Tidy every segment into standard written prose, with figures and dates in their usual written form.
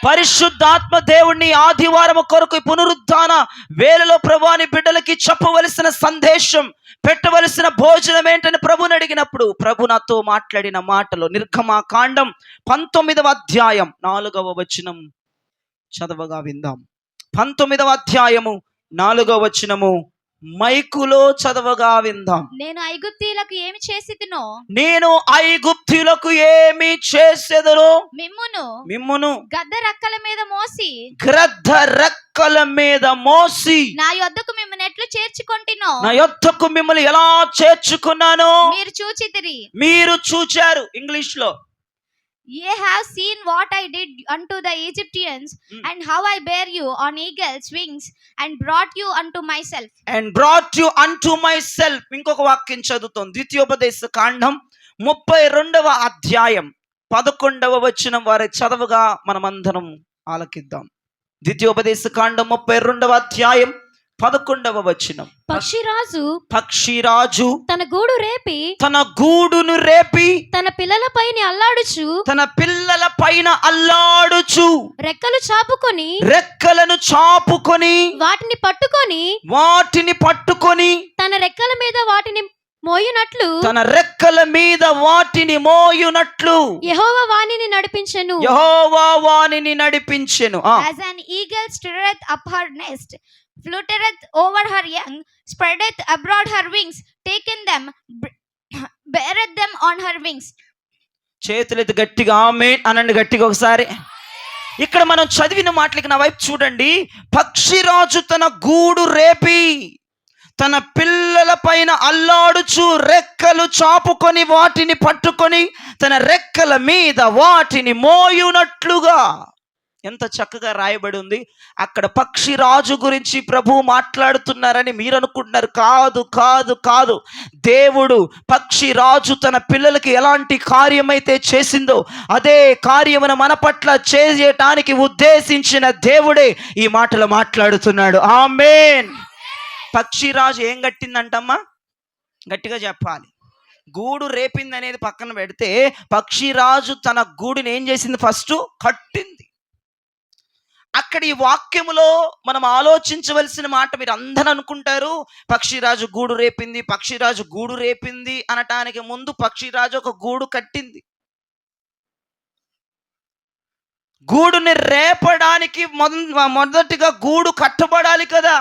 పరిశుద్ధాత్మ దేవుణ్ణి ఆదివారం కొరకు పునరుద్ధాన వేళలో ప్రభువాని బిడ్డలకి చెప్పవలసిన సందేశం, పెట్టవలసిన భోజనం ఏంటని ప్రభుని అడిగినప్పుడు ప్రభు నాతో మాట్లాడిన మాటలు నిర్గమకాండం 19వ అధ్యాయం 4వ వచనం చదవగా విందాం. 19వ అధ్యాయము 4వ వచనము మైకులో చదవగా విందాం. నేను ఐగుప్తీయులకు ఏమి చేసితినో, నేను ఐగుప్తీయులకు ఏమి చేసేదనో మిమ్మును గద్ద రెక్కల మీద మోసి నా యొద్దకు మిమ్మల్ని ఎట్లు చేర్చుకొంటినో, నా యొద్దకు మిమ్మల్ని ఎలా చేర్చుకున్నానో మీరు చూచారు. ఇంగ్లీష్ లో Ye have seen what I did unto the Egyptians, and how I bare you on eagle's wings, and brought you unto myself. ఇంకొక వాక్యం చదువుతాం. ద్వితీయోపదేశ కాండం 32వ అధ్యాయం 11వ వచనం వారి చదవగా మనమందరం ఆలకిద్దాం. ద్వితీయోపదేశ కాండం 32వ అధ్యాయం 11వ వచనం. పక్షిరాజు తన గూడును రేపి తన పిల్లల పైన అల్లాడుచు రెక్కలను చాపుకొని వాటిని పట్టుకొని తన రెక్కల మీద వాటిని మోయునట్లు యెహోవా వానిని నడిపించెను. As an eagle stirreth up her nest, fluttereth over her young, spreadeth abroad her wings, taken them, beareth them on her wings. చేతులెత్తి గట్టిగా ఆమేన్ అనండి, గట్టిగా ఒకసారి. ఇక్కడ మనం చదివిన మాటలకి నా వైపు చూడండి. పక్షిరాజు తన గూడు రేపి తన పిల్లల పైన అల్లాడుచు రెక్కలు చాపుకొని వాటిని పట్టుకొని తన రెక్కల మీద వాటిని మోయునట్లుగా. ఎంత చక్కగా రాయబడి ఉంది. అక్కడ పక్షిరాజు గురించి ప్రభు మాట్లాడుతున్నారని మీరు అనుకుంటున్నారు. కాదు కాదు కాదు. దేవుడు పక్షిరాజు తన పిల్లలకి ఎలాంటి కార్యమైతే చేసిందో అదే కార్యమును మన పట్ల చేయటానికి ఉద్దేశించిన దేవుడే ఈ మాటలు మాట్లాడుతున్నాడు. ఆమేన్. పక్షిరాజు ఏం కట్టిందంటమ్మా? గట్టిగా చెప్పాలి. గూడు రేపింది అనేది పక్కన పెడితే పక్షిరాజు తన గూడుని ఏం చేసింది? ఫస్ట్ కట్టింది. అక్కడ ఈ వాక్యములో మనం ఆలోచించవలసిన మాట, మీరు అందరూ అనుకుంటారు పక్షిరాజు గూడు రేపింది అనటానికి ముందు పక్షిరాజు ఒక గూడు కట్టింది. గూడుని రేపడానికి మొదటిగా గూడు కట్టబడాలి కదా.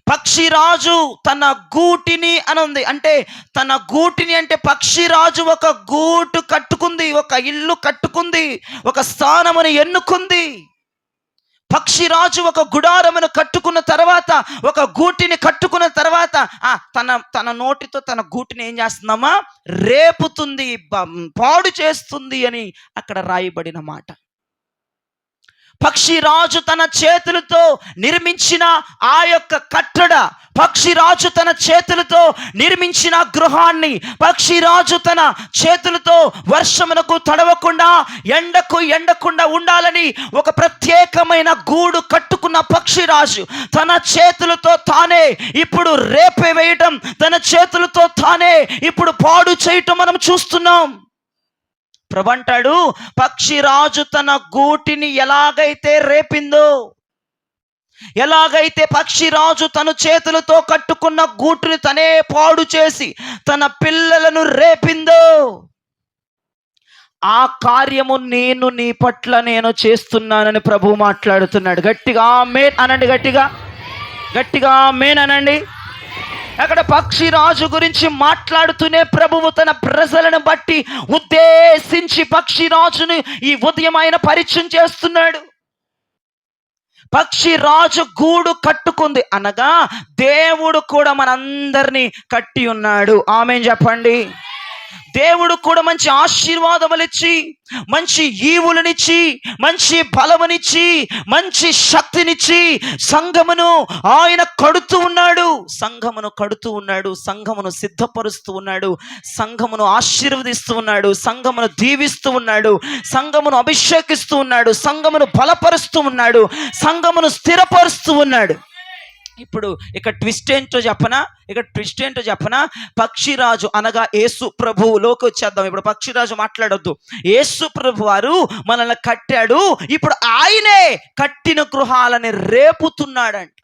పక్షిరాజు తన గూటిని అనుంది, అంటే తన గూటిని అంటే పక్షిరాజు ఒక గూటు కట్టుకుంది, ఒక ఇల్లు కట్టుకుంది, ఒక స్థానమును ఎన్నుకుంది. పక్షిరాజు ఒక గుడారమును కట్టుకున్న తర్వాత, ఒక గూటిని కట్టుకున్న తర్వాత తన నోటితో తన గూటిని ఏం చేస్తుందమ్మా? రేపుతుంది, పాడు చేస్తుంది అని అక్కడ రాయబడిన మాట. పక్షిరాజు తన చేతులతో నిర్మించిన ఆ యొక్క కట్టడ, పక్షిరాజు తన చేతులతో నిర్మించిన గృహాన్ని, పక్షిరాజు తన చేతులతో వర్షమునకు తడవకుండా ఎండకుండా ఉండాలని ఒక ప్రత్యేకమైన గూడు కట్టుకున్న పక్షిరాజు తన చేతులతో తానే ఇప్పుడు రేపే వేయటం, తన చేతులతో తానే ఇప్పుడు పాడు చేయటం మనం చూస్తున్నాం. ప్రభు అంటాడు, పక్షిరాజు తన గూటిని ఎలాగైతే రేపిందో, ఎలాగైతే పక్షిరాజు తన చేతులతో కట్టుకున్న గూటిని తనే పాడు చేసి తన పిల్లలను రేపిందో, ఆ కార్యము నేను నీ పట్ల నేను చేస్తున్నానని ప్రభు మాట్లాడుతున్నాడు. గట్టిగా ఆమేన్ అనండి, గట్టిగా ఆమేన్ అనండి. అక్కడ పక్షిరాజు గురించి మాట్లాడుతూనే ప్రభువు తన ప్రజలను బట్టి ఉద్దేశించి పక్షిరాజుని ఈ ఉదయం ఆయన పరిచయం చేస్తున్నాడు. పక్షిరాజు గూడు కట్టుకుంది అనగా దేవుడు కూడా మనందరినీ కట్టి ఉన్నాడు. ఆమేన్ చెప్పండి. దేవుడు కూడా మంచి ఆశీర్వాదములిచ్చి, మంచి ఈవులనిచ్చి, మంచి బలమునిచ్చి, మంచి శక్తినిచ్చి సంఘమును ఆయన కడుతూ ఉన్నాడు, సంఘమును సిద్ధపరుస్తూ ఉన్నాడు, సంఘమును ఆశీర్వదిస్తూ ఉన్నాడు, సంఘమును దీవిస్తూ ఉన్నాడు, సంఘమును అభిషేకిస్తూ ఉన్నాడు, సంఘమును బలపరుస్తూ ఉన్నాడు, సంఘమును స్థిరపరుస్తూ ఉన్నాడు. ఇప్పుడు ఇక్కడ ట్విస్ట్ ఏంటో చెప్పనా పక్షిరాజు అనగా యేసు ప్రభువులోకి వచ్చేద్దాం. ఇప్పుడు పక్షిరాజు మాట్లాడొద్దు. యేసు ప్రభు వారు మనల్ని కట్టాడు. ఇప్పుడు ఆయనే కట్టిన గృహాలని రేపుతున్నాడంట.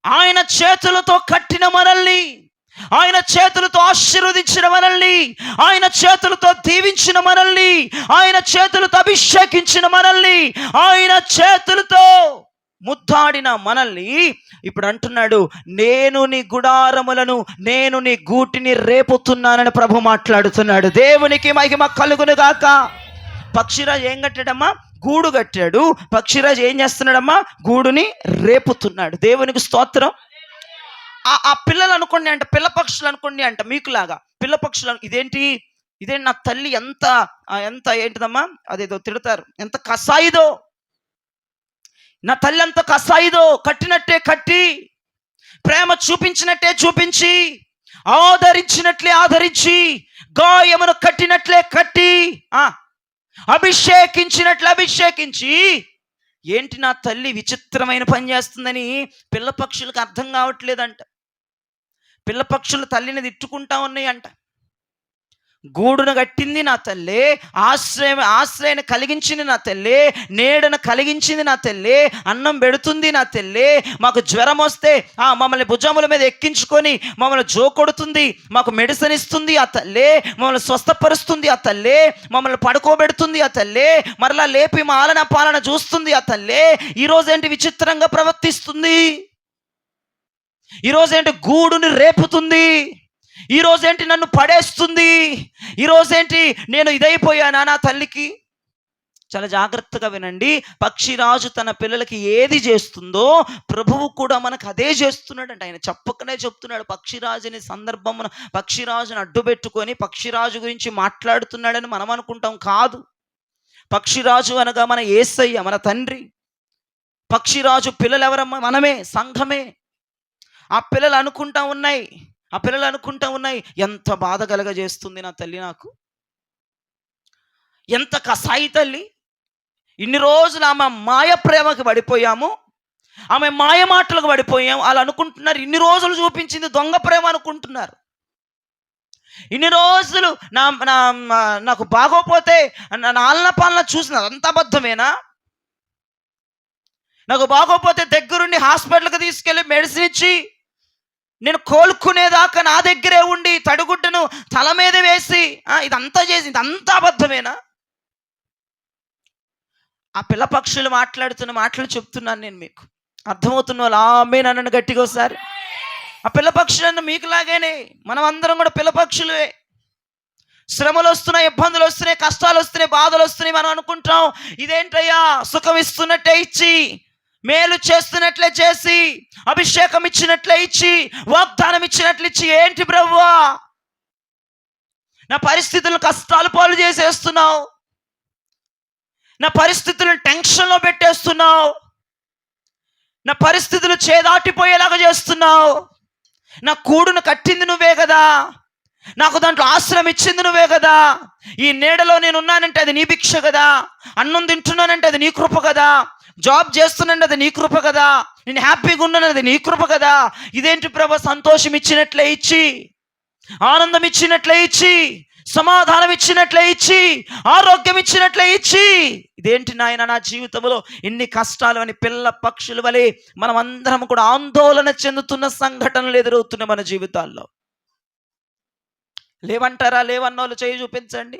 ఆయన చేతులతో కట్టిన మనల్ని, ఆయన చేతులతో ఆశీర్వదించిన మనల్ని, ఆయన చేతులతో దీవించిన మనల్ని, ఆయన చేతులతో అభిషేకించిన మనల్ని, ఆయన చేతులతో ముద్దాడిన మనల్ని ఇప్పుడు అంటున్నాడు, నేను నీ గుడారములను, నేను నీ గూటిని రేపుతున్నానని ప్రభు మాట్లాడుతున్నాడు. దేవునికి మహిమ కలుగును గాక. పక్షిరాజు ఏం కట్టాడమ్మా? గూడు కట్టాడు. పక్షిరాజు ఏం చేస్తున్నాడమ్మా? గూడుని రేపుతున్నాడు. దేవునికి స్తోత్రం. ఆ పిల్లలు అనుకోండి అంట, పిల్ల పక్షులు అనుకోండి అంట, మీకులాగా పిల్ల పక్షులు. ఇదేంటి నా తల్లి ఎంత ఎంత ఏంటిదమ్మా, అదేదో తిడతారు, ఎంత కసాయిదో, నా తల్లి అంత కసాయిదో, కట్టినట్టే కట్టి, ప్రేమ చూపించినట్టే చూపించి, ఆదరించినట్లే ఆదరించి, గాయమును కట్టినట్లే కట్టి, అభిషేకించినట్లు అభిషేకించి, ఏంటి నా తల్లి విచిత్రమైన పని చేస్తుందని పిల్ల పక్షులకు అర్థం కావట్లేదంట. పిల్ల పక్షులు తల్లిని తిట్టుకుంటా ఉన్నాయి అంట. గూడును కట్టింది నా తల్లే, ఆశ్రయాన్ని కలిగించింది నా తల్లే, నీడను కలిగించింది నా తల్లే, అన్నం పెడుతుంది నా తల్లే, మాకు జ్వరం వస్తే మమ్మల్ని భుజముల మీద ఎక్కించుకొని మమ్మల్ని జోకొడుతుంది, మాకు మెడిసిన్ ఇస్తుంది ఆ తల్లే, మమ్మల్ని స్వస్థపరుస్తుంది ఆ తల్లే, మమ్మల్ని పడుకోబెడుతుంది ఆ తల్లే, మరలా లేపి మా ఆలన పాలన చూస్తుంది ఆ తల్లే. ఈరోజేంటి విచిత్రంగా ప్రవర్తిస్తుంది, ఈరోజేంటి గూడుని రేపుతుంది, ఈరోజేంటి నన్ను పడేస్తుంది, ఈరోజేంటి నేను ఇదైపోయానా నా తల్లికి. చాలా జాగ్రత్తగా వినండి. పక్షిరాజు తన పిల్లలకి ఏది చేస్తుందో ప్రభువు కూడా మనకు అదే చేస్తున్నాడు అంట. ఆయన చెప్పకనే చెప్తున్నాడు. పక్షిరాజుని సందర్భమున పక్షిరాజుని అడ్డుపెట్టుకొని పక్షిరాజు గురించి మాట్లాడుతున్నాడని మనం అనుకుంటాం. కాదు. పక్షిరాజు అనగా మన యేసయ్య, మన తండ్రి. పక్షిరాజు పిల్లలు ఎవరమ్మా? మనమే, సంఘమే. ఆ పిల్లలు అనుకుంటా ఉన్నాయి, ఎంత బాధ కలగజేస్తుంది నా తల్లి నాకు, ఎంత కసాయి తల్లి. ఇన్ని రోజులు ఆమె మాయ ప్రేమకు పడిపోయాము, ఆమె మాయ మాటలకు పడిపోయాము. వాళ్ళు అనుకుంటున్నారు ఇన్ని రోజులు చూపించింది దొంగ ప్రేమ అనుకుంటున్నారు. ఇన్ని రోజులు నాకు బాగోపోతే నా ఆలన పాలన చూసిన అంత అబద్ధమేనా? నాకు బాగోపోతే దగ్గరుండి హాస్పిటల్కి తీసుకెళ్ళి మెడిసిన్ ఇచ్చి నేను కోలుకునేదాకా నా దగ్గరే ఉండి తడిగుడ్డను తల మీద వేసి ఇదంతా చేసి ఇదంతా అబద్ధమేనా? ఆ పిల్ల పక్షులు మాట్లాడుతున్న మాటలు చెప్తున్నాను నేను మీకు. అర్థమవుతున్న వాళ్ళు ఆమేన్ అనండి గట్టిగా ఒకసారి. ఆ పిల్ల పక్షులన్న మీకులాగానే మనం అందరం కూడా పిల్ల పక్షులే. శ్రమలు వస్తున్నాయి, ఇబ్బందులు వస్తున్నాయి, కష్టాలు వస్తున్నాయి, బాధలు వస్తున్నాయి. మనం అనుకుంటాం ఇదేంటయ్యా, సుఖం ఇస్తున్నట్టే ఇచ్చి, మేలు చేస్తున్నట్లే చేసి, అభిషేకం ఇచ్చినట్లే ఇచ్చి, వాగ్దానం ఇచ్చినట్లు ఇచ్చి, ఏంటి ప్రభువా నా పరిస్థితులను కష్టాలు పాలు చేసేస్తున్నావు, నా పరిస్థితులను టెన్షన్లో పెట్టేస్తున్నావు, నా పరిస్థితులు చేదాటిపోయేలాగా చేస్తున్నావు, నా కూడును కట్టింది నువ్వే కదా, నాకు దాంట్లో ఆశ్రయం ఇచ్చింది నువ్వే కదా, ఈ నీడలో నేను ఉన్నానంటే అది నీ భిక్ష కదా, అన్నం తింటున్నానంటే అది నీ కృప కదా, జాబ్ చేస్తున్నానంటే అది నీ కృప కదా, నేను హ్యాపీగా ఉన్నాను అది నీ కృప కదా. ఇదేంటి ప్రభు, సంతోషం ఇచ్చినట్లే ఇచ్చి, ఆనందం ఇచ్చినట్లే ఇచ్చి, సమాధానం ఇచ్చినట్లే ఇచ్చి, ఆరోగ్యం ఇచ్చినట్లే ఇచ్చి, ఇదేంటి నాయన నా జీవితంలో ఎన్ని కష్టాలు అని పిల్ల పక్షుల వలె మనం అందరం కూడా ఆందోళన చెందుతున్న సంఘటనలు ఎదురవుతున్నాయి మన జీవితాల్లో. లేవంటారా? లేవన్న వాళ్ళు చేయి చూపించండి.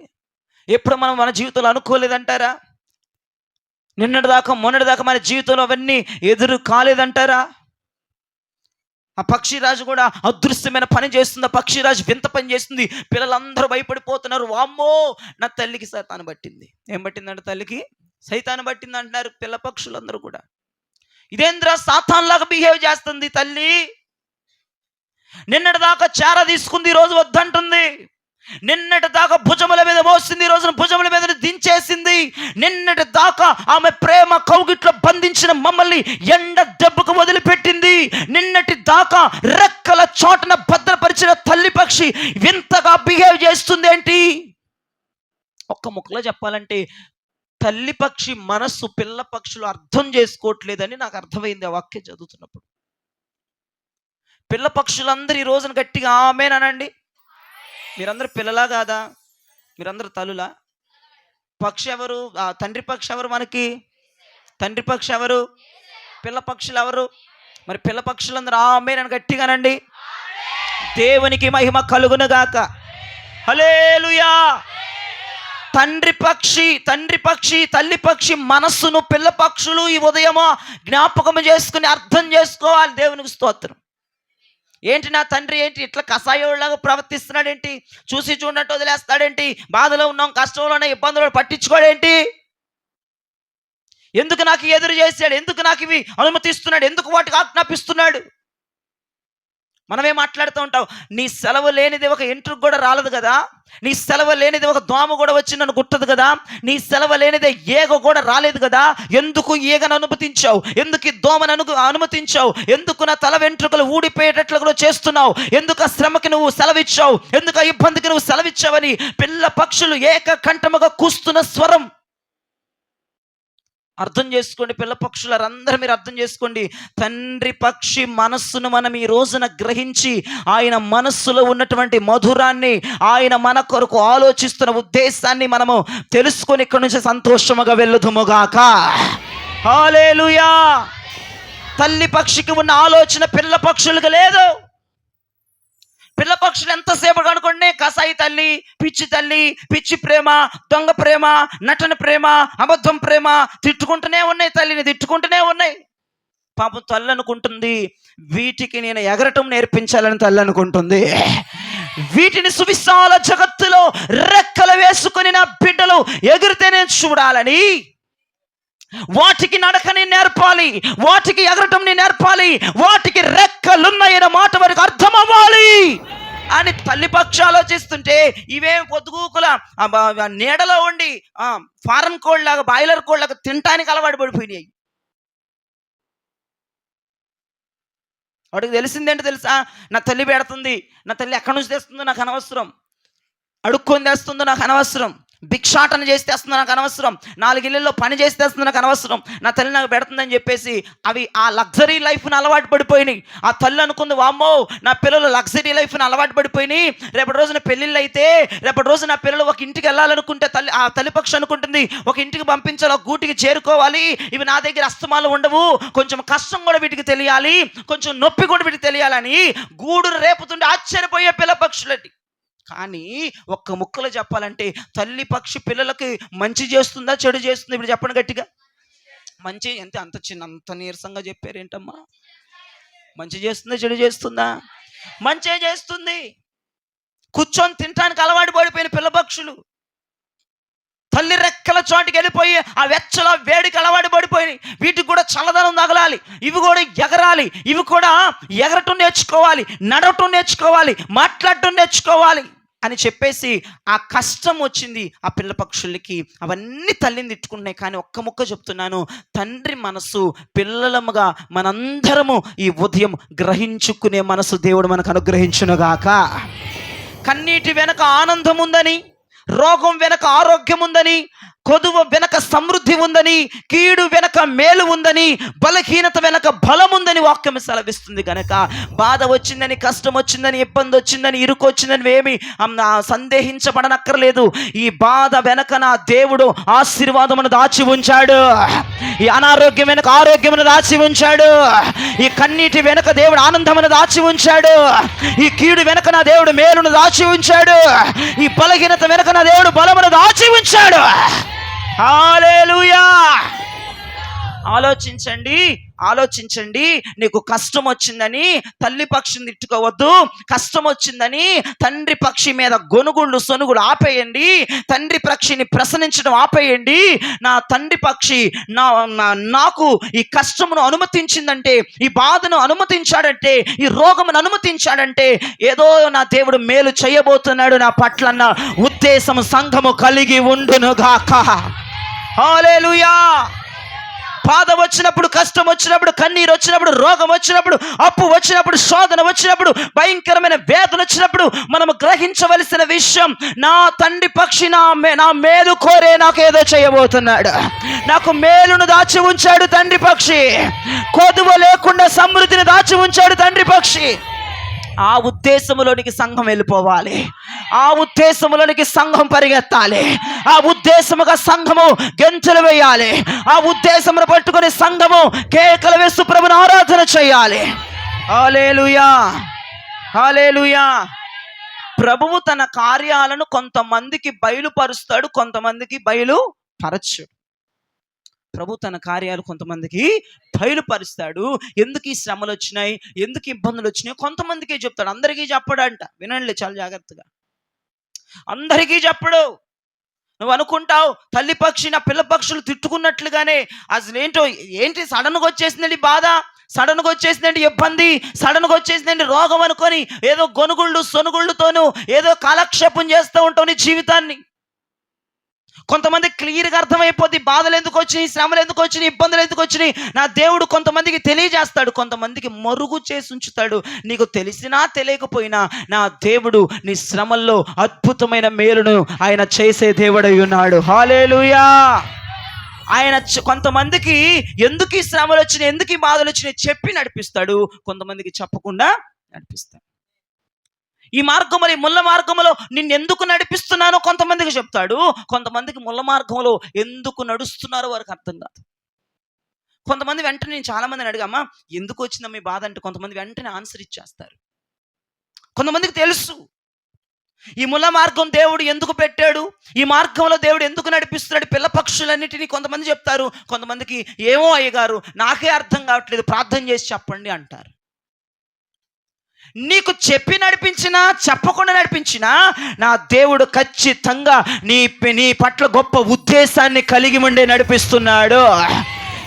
ఎప్పుడు మనం మన జీవితంలో అనుకోలేదంటారా? మొన్నటిదాకా మన జీవితంలో అవన్నీ ఎదురు కాలేదంటారా? ఆ పక్షిరాజు కూడా అదృశ్యమైన పని చేస్తుంది. ఆ పక్షిరాజు వింత పని చేస్తుంది. పిల్లలందరూ భయపడిపోతున్నారు. వామ్మో నా తల్లికి సైతాను పట్టింది. ఏం పట్టిందంటే తల్లికి సైతాను పట్టింది అంటున్నారు పిల్ల పక్షులందరూ కూడా. ఇదేంద్ర సాతాన్లాగా బిహేవ్ చేస్తుంది తల్లి. నిన్నటి దాకా చార తీసుకుంది, ఈరోజు వద్దంటుంది. నిన్నటి దాకా భుజముల మీద మోసింది, ఈ రోజున భుజముల మీద దించేసింది. నిన్నటి దాకా ఆమె ప్రేమ కౌగిట్లో బంధించిన మమ్మల్ని ఎండ దెబ్బకు వదిలిపెట్టింది. నిన్నటి దాకా రెక్కల చోటన భద్రపరిచిన తల్లి పక్షి వింతగా బిహేవ్ చేస్తుంది ఏంటి? ఒక్క ముక్కలో చెప్పాలంటే తల్లి పక్షి మనస్సు పిల్ల పక్షులు అర్థం చేసుకోవట్లేదని నాకు అర్థమైంది ఆ వాక్యం చదువుతున్నప్పుడు. పిల్ల పక్షులందరూ ఈ రోజున గట్టిగా ఆమేన్ అనండి. మీరందరూ పిల్లలా కాదా? మీరందరూ తల్లులా? పక్షి ఎవరు? తండ్రి పక్షి ఎవరు? మనకి తండ్రి పక్షి ఎవరు? పిల్ల పక్షులు ఎవరు? మరి పిల్ల పక్షులందరూ ఆమేన్ అని గట్టిగానండి. దేవునికి మహిమ కలుగును గాక. హల్లెలూయా. తండ్రి పక్షి తల్లి పక్షి మనస్సును పిల్ల పక్షులు ఈ ఉదయమో జ్ఞాపకం చేసుకుని అర్థం చేసుకోవాలి. దేవునికి స్తోత్రం. ఏంటి నా తండ్రి ఏంటి ఇట్లా కషాయోళ్ళగా ప్రవర్తిస్తున్నాడు ఏంటి? చూసి చూడనట్టు వదిలేస్తాడేంటి? బాధలో ఉన్నాం, కష్టంలోనే, ఇబ్బందులు పట్టించుకోడేంటి? ఎందుకు నాకు ఎదురు చేశాడు? ఎందుకు నాకు ఇవి అనుమతిస్తున్నాడు? ఎందుకు వాటికి ఆజ్ఞాపిస్తున్నాడు? మనమే మాట్లాడుతూ ఉంటాం, నీ సెలవు లేనిది ఒక ఎంట్రుకు కూడా రాలదు కదా, నీ సెలవు లేనిది ఒక దోమ కూడా వచ్చి నన్ను గుట్టదు కదా, నీ సెలవు లేనిదే ఈగ కూడా రాలేదు కదా, ఎందుకు ఈగను అనుమతించావు? ఎందుకు ఈ దోమను అనుమతించావు? ఎందుకు నా తల వెంట్రుకలు ఊడిపోయేటట్లు కూడా చేస్తున్నావు? ఎందుకు ఆ శ్రమకి నువ్వు సెలవిచ్చావు? ఎందుకు ఆ ఇబ్బందికి నువ్వు సెలవిచ్చావని పిల్ల పక్షులు ఏకకంఠముగా కూస్తున్న స్వరం అర్థం చేసుకోండి. పిల్ల పక్షులందరూ మీరు అర్థం చేసుకోండి. తండ్రి పక్షి మనస్సును మనం ఈ రోజున గ్రహించి ఆయన మనస్సులో ఉన్నటువంటి మధురాన్ని, ఆయన మన కొరకు ఆలోచిస్తున్న ఉద్దేశాన్ని మనము తెలుసుకొని ఇక్కడి నుంచి సంతోషముగా వెళ్ళుదుముగాక. హల్లెలూయా. తల్లి పక్షికి ఉన్న ఆలోచన పిల్ల పక్షులకు లేదు. పిల్ల పక్షులు ఎంతసేపు అనుకోండి కసాయి తల్లి, పిచ్చి ప్రేమ, దొంగ ప్రేమ, నటన ప్రేమ, అబద్ధం ప్రేమ తిట్టుకుంటూనే ఉన్నాయి, తల్లిని తిట్టుకుంటూనే ఉన్నాయి. పాపం తల్లి అనుకుంటుంది వీటికి నేను ఎగరటం నేర్పించాలని తల్లి అనుకుంటుంది. వీటిని సువిశాల జగత్తులో రెక్కలు వేసుకొని నా బిడ్డలు ఎగిరితే నేను చూడాలని, వాటికి నడకని నేర్పాలి, వాటికి ఎగరటం నేర్పాలి, వాటికి రెక్కలున్నాయన్న మాట వరకు అర్థం అవ్వాలి అని తల్లి పక్షి ఆలోచిస్తుంటే ఇవేం పొద్దుగూకుల నీడలో ఉండి ఫారెన్ కోళ్ళలాగా, బాయిలర్ కోళ్ళలాగా తినటానికి అలవాటు పడిపోయినాయి. వాడికి తెలిసిందేంటి తెలుసా? నా తల్లి పెడుతుంది, నా తల్లి ఎక్కడి నుంచి తెస్తుందో నాకు అనవసరం, అడుక్కొని తెస్తుందో నాకు అనవసరం, భిక్షాటన చేసి తెస్తుందో నాకు అనవసరం, 4 ఇళ్ళల్లో పని చేసి తెస్తుందో నాకు అనవసరం, నా తల్లి నాకు పెడుతుందని చెప్పేసి అవి ఆ లగ్జరీ లైఫ్ని అలవాటు పడిపోయినాయి. ఆ తల్లి అనుకుంది వామ్మో నా పిల్లలు లగ్జరీ లైఫ్ని అలవాటు పడిపోయినాయి, రేపటి రోజున పెళ్ళిళ్ళు అయితే, రేపటి రోజు నా పిల్లలు ఒక ఇంటికి వెళ్ళాలనుకుంటే ఆ తల్లిపక్షి అనుకుంటుంది ఒక ఇంటికి పంపించాలి, ఒక గూటికి చేరుకోవాలి, ఇవి నా దగ్గర అస్తమాలు ఉండవు, కొంచెం కష్టం కూడా వీటికి తెలియాలి, కొంచెం నొప్పి కూడా వీటికి తెలియాలని గూడును రేపుతుంటే ఆశ్చర్యపోయే పిల్ల పక్షులండి. కానీ ఒక్క ముక్కలో చెప్పాలంటే తల్లి పక్షి పిల్లలకి మంచి చేస్తుందా చెడు చేస్తుందా? ఇప్పుడు చెప్పండి గట్టిగా. మంచి అంత నీరసంగా చెప్పారేంటమ్మా? మంచి చేస్తుందా చెడు చేస్తుందా? మంచే చేస్తుంది. కూర్చొని తినడానికి అలవాటు పడిపోయిన పిల్ల పక్షులు తల్లి రెక్కల చోటికి వెళ్ళిపోయి ఆ వెచ్చల వేడికి అలవాటు పడిపోయినాయి. వీటికి కూడా చల్లదనం తగలాలి, ఇవి కూడా ఎగరాలి, ఇవి కూడా ఎగరటం నేర్చుకోవాలి, నడవటం నేర్చుకోవాలి, మాట్లాడటం నేర్చుకోవాలి అని చెప్పేసి ఆ కష్టం వచ్చింది ఆ పిల్ల పక్షులకి. అవన్నీ తల్లిని తిట్టుకుంటున్నాయి. కానీ ఒక్క ముక్క చెప్తున్నాను, తండ్రి మనసు పిల్లలముగా మనందరము ఈ ఉదయం గ్రహించుకునే మనసు దేవుడు మనకు అనుగ్రహించునుగాక. కన్నీటి వెనక ఆనందం ఉందని, రోగం వెనక ఆరోగ్యం ఉందని, కొదువ వెనక సమృద్ధి ఉందని, కీడు వెనక మేలు ఉందని, బలహీనత వెనక బలం ఉందని వాక్యం సెలవిస్తుంది. కనుక బాధ వచ్చిందని, కష్టం వచ్చిందని, ఇబ్బంది వచ్చిందని, ఇరుకు వచ్చిందని ఏమి సందేహించబడనక్కర్లేదు. ఈ బాధ వెనక నా దేవుడు ఆశీర్వాదమును దాచి ఉంచాడు, ఈ అనారోగ్యం వెనక ఆరోగ్యమును దాచి ఉంచాడు, ఈ కన్నీటి వెనక దేవుడు ఆనందమును దాచి ఉంచాడు, ఈ కీడు వెనక నా దేవుడు మేలును దాచి ఉంచాడు, ఈ బలహీనత వెనక నా దేవుడు బలమును దాచి ఉంచాడు. హల్లెలూయా. ఆలోచించండి. నీకు కష్టం వచ్చిందని తల్లి పక్షిని తిట్టుకోవద్దు, కష్టం వచ్చిందని తండ్రి పక్షి మీద గొనుగుళ్ళు సొనుగులు ఆపేయండి, తండ్రి పక్షిని ప్రశ్నించడం ఆపేయండి. నా తండ్రి పక్షి నాకు ఈ కష్టమును అనుమతించిందంటే, ఈ బాధను అనుమతించాడంటే, ఈ రోగమును అనుమతించాడంటే ఏదో నా దేవుడు మేలు చేయబోతున్నాడు నా పట్ల అన్న ఉద్దేశం సంఘము కలిగి ఉండునుగాక. హల్లెలూయా. బాధ వచ్చినప్పుడు, కష్టం వచ్చినప్పుడు, కన్నీరు వచ్చినప్పుడు, రోగం వచ్చినప్పుడు, అప్పు వచ్చినప్పుడు, శోధన వచ్చినప్పుడు, భయంకరమైన వేదన వచ్చినప్పుడు మనము గ్రహించవలసిన విషయం, నా తండ్రి పక్షి నా మేలు కోరే నాకు ఏదో చేయబోతున్నాడు. నాకు మేలును దాచి ఉంచాడు తండ్రి పక్షి. కొదువ లేకుండా సమృద్ధిని దాచి ఉంచాడు తండ్రి పక్షి. ఆ ఉద్దేశంలోనికి సంఘం వెళ్ళిపోవాలి. ఆ ఉద్దేశంలోనికి సంఘం పరిగెత్తాలి. ఆ ఉద్దేశముగా సంఘము గెంతులు వేయాలి. ఆ ఉద్దేశమును పట్టుకొని సంఘము కేకలు వేస్తూ ప్రభుని ఆరాధన చేయాలి. హల్లెలూయా, హల్లెలూయా. ప్రభువు తన కార్యాలను కొంతమందికి బయలుపరుస్తాడు, కొంతమందికి బయలుపరచు. ప్రభు తన కార్యాలు కొంతమందికి బయలుపరుస్తాడు. ఎందుకు ఈ శ్రమలు వచ్చినాయి, ఎందుకు ఇబ్బందులు వచ్చినాయి కొంతమందికే చెప్తాడు, అందరికీ చెప్పడంట. వినండి చాలా జాగ్రత్తగా. అందరికీ చెప్పడు. నువ్వు అనుకుంటావు తల్లి పక్షి నా పిల్ల పక్షులు తిట్టుకున్నట్లుగానే అసలు ఏంటి సడన్గా వచ్చేసిందండి బాధ, సడన్గా వచ్చేసిందండి ఇబ్బంది, సడన్గా వచ్చేసిందండి రోగం అనుకొని ఏదో గొనుగుళ్ళు సొనుగుళ్ళతోనూ ఏదో కాలక్షేపం చేస్తూ ఉంటావు నీ జీవితాన్ని. కొంతమంది క్లియర్గా అర్థమైపోద్ది బాధలు ఎందుకు వచ్చినాయి, శ్రమలు ఎందుకు వచ్చినాయి, ఇబ్బందులు ఎందుకు వచ్చినాయి. నా దేవుడు కొంతమందికి తెలియజేస్తాడు, కొంతమందికి మరుగు చేసి ఉంచుతాడు. నీకు తెలిసినా తెలియకపోయినా నా దేవుడు నీ శ్రమల్లో అద్భుతమైన మేలును ఆయన చేసే దేవుడై ఉన్నాడు. హల్లెలూయా. ఆయన కొంతమందికి ఎందుకు ఈ శ్రమలు వచ్చినాయి, ఎందుకు ఈ బాధలు వచ్చినాయి చెప్పి నడిపిస్తాడు, కొంతమందికి చెప్పకుండా నడిపిస్తాడు. ఈ మార్గంలో, ఈ ముళ్ళ మార్గంలో నిన్ను ఎందుకు నడిపిస్తున్నానో కొంతమందికి చెప్తాడు, కొంతమందికి ముళ్ళ మార్గంలో ఎందుకు నడుస్తున్నారో వారికి అర్థం కాదు. కొంతమంది వెంటనే, నేను చాలా మందిని అడిగామా ఎందుకు వచ్చిందా మీ బాధ అంటే కొంతమంది వెంటనే ఆన్సర్ ఇచ్చేస్తారు. కొంతమందికి తెలుసు ఈ ముళ్ళ మార్గం దేవుడు ఎందుకు పెట్టాడు, ఈ మార్గంలో దేవుడు ఎందుకు నడిపిస్తున్నాడు పిల్ల పక్షులన్నిటినీ కొంతమంది చెప్తారు. కొంతమందికి ఏమో అయ్యగారు నాకే అర్థం కావట్లేదు, ప్రార్థన చేసి చెప్పండి అంటారు. నీకు చెప్పి నడిపించినా చెప్పకుండా నడిపించినా నా దేవుడు ఖచ్చితంగా నీ పట్ల గొప్ప ఉద్దేశాన్ని కలిగి ఉండే నడిపిస్తున్నాడు.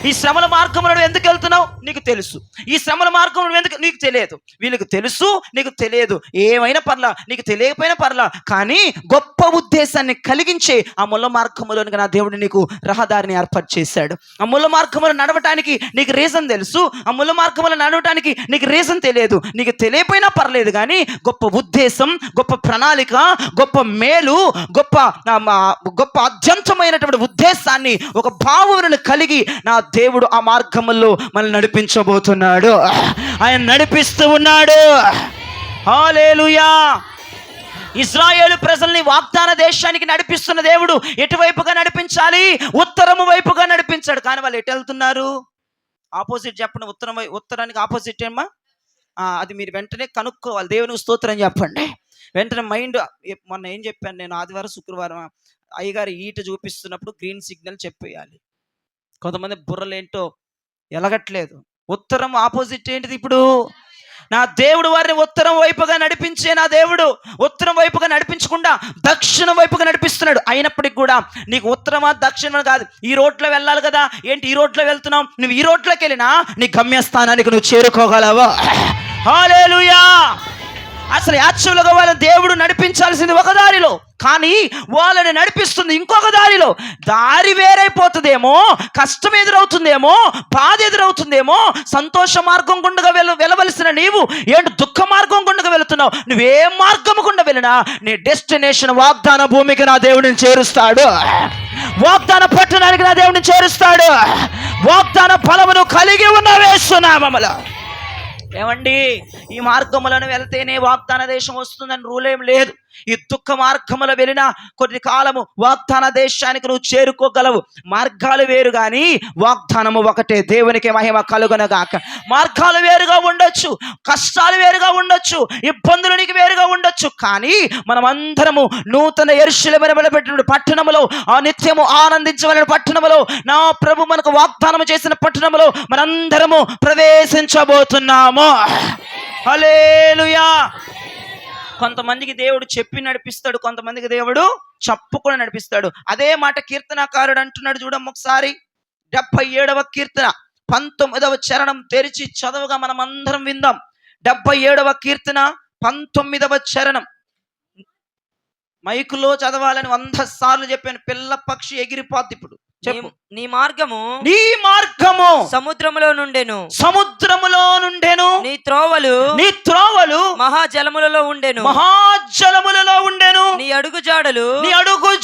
ఈ శ్రమల మార్గంలో ఎందుకు వెళ్తున్నావు నీకు తెలుసు, ఈ శ్రమల మార్గంలో ఎందుకు నీకు తెలియదు. వీళ్ళకి తెలుసు, నీకు తెలియదు, ఏమైనా పర్లా, నీకు తెలియకపోయినా పర్లా, కానీ గొప్ప ఉద్దేశాన్ని కలిగించే ఆ ముళ్ళ మార్గంలోనికి నా దేవుడు నీకు రహదారిని ఏర్పాటు చేశాడు. ఆ ముళ్ళ మార్గంలో నడవటానికి నీకు రీజన్ తెలుసు, ఆ ముళ్ళ మార్గంలో నడవటానికి నీకు రీజన్ తెలియదు, నీకు తెలియపోయినా పర్లేదు, కానీ గొప్ప ఉద్దేశం, గొప్ప ప్రణాళిక, గొప్ప మేలు, గొప్ప అత్యంతమైనటువంటి ఉద్దేశాన్ని, ఒక భావనను కలిగి నా దేవుడు ఆ మార్గములో మనల్ని నడిపించబోతున్నాడు. ఆయన నడిపిస్తూ ఉన్నాడు. హల్లెలూయా. ఇశ్రాయేలు ప్రజల్ని వాగ్దాన దేశానికి నడిపిస్తున్న దేవుడు ఎటువైపుగా నడిపించాలి, ఉత్తరము వైపుగా నడిపించాడు. కానీ వాళ్ళు ఎటు వెళ్తున్నారు, ఆపోజిట్ చెప్పండి. ఉత్తరానికి ఆపోజిట్ ఏమా, అది మీరు వెంటనే కనుక్కోవాలి. దేవునికి స్తోత్రం చెప్పండి. వెంటనే మైండ్, మొన్న ఏం చెప్పాను నేను, ఆదివారం శుక్రవారం అయ్యగారు ఈట చూపిస్తున్నప్పుడు గ్రీన్ సిగ్నల్ చెప్పేయాలి. కొంతమంది బుర్రలేంటో ఎలగట్లేదు. ఉత్తరం ఆపోజిట్ ఏంటిది ఇప్పుడు, నా దేవుడు వారిని ఉత్తరం వైపుగా నడిపించే నా దేవుడు ఉత్తరం వైపుగా నడిపించకుండా దక్షిణం వైపుగా నడిపిస్తున్నాడు. అయినప్పటికి కూడా నీకు ఉత్తరమా దక్షిణమా కాదు, ఈ రోడ్లో వెళ్ళాలి కదా, ఏంటి ఈ రోడ్లో వెళ్తున్నావు, నువ్వు ఈ రోడ్లోకి వెళ్ళినా నీ గమ్యస్థానానికి నువ్వు చేరుకోగలవా? హల్లెలూయా. అసలు యాక్చువల్గా వాళ్ళని దేవుడు నడిపించాల్సింది ఒక దారిలో, కానీ వాళ్ళని నడిపిస్తుంది ఇంకొక దారిలో. దారి వేరైపోతుందేమో, కష్టం ఎదురవుతుందేమో, బాధ ఎదురవుతుందేమో. సంతోష మార్గం గుండగా వెళ్ళవలసిన నీవు ఏంటి దుఃఖ మార్గం గుండగా వెళుతున్నావు. నువ్వే మార్గం గుండా వెళ్ళినా నీ డెస్టినేషన్ వాగ్దాన భూమికి నా దేవుడిని చేరుస్తాడు. వాగ్దాన పట్టణానికి నా దేవుడిని చేరుస్తాడు. వాగ్దాన ఫలమును కలిగి ఉన్న యేసునామములో. ఏమండి, ఈ మార్గములను వెళ్తేనే వాగ్దాన దేశం వస్తుందని రూల్ ఏం లేదు. ఈ దుఃఖ మార్గములు వెళ్ళినా కొన్ని కాలము వాగ్దాన దేశానికి నువ్వు చేరుకోగలవు. మార్గాలు వేరు కానీ వాగ్దానము ఒకటే. దేవునికి మహిమ కలుగునగాక. మార్గాలు వేరుగా ఉండొచ్చు, కష్టాలు వేరుగా ఉండొచ్చు, ఇబ్బందులు నీకు వేరుగా ఉండొచ్చు, కానీ మనమందరము నూతన యెరూషలేమును వెలువబెట్టిన పట్టణములో, ఆ నిత్యము ఆనందించవలసిన పట్టణములో, నా ప్రభు మనకు వాగ్దానం చేసిన పట్టణములో మనందరము ప్రవేశించబోతున్నాము. హల్లెలూయా. కొంతమందికి దేవుడు చెప్పి నడిపిస్తాడు, కొంతమందికి దేవుడు చెప్పుకొని నడిపిస్తాడు. అదే మాట కీర్తనకారుడు అంటున్నాడు. చూడమ్మ ఒకసారి 77వ కీర్తన 19వ చరణం తెరిచి చదవగా మనం అందరం విందాం. 77వ కీర్తన 19వ చరణం. మైకులో చదవాలని 100 సార్లు చెప్పాను, పిల్ల పక్షి ఎగిరిపోద్ది. ఇప్పుడు చెప్పు. నీ మార్గము నీ మార్గము సముద్రములో నుండెను, సముద్రములో నుండెను, నీ త్రోవలు మహాజలములలో ఉండెను, నీ అడుగు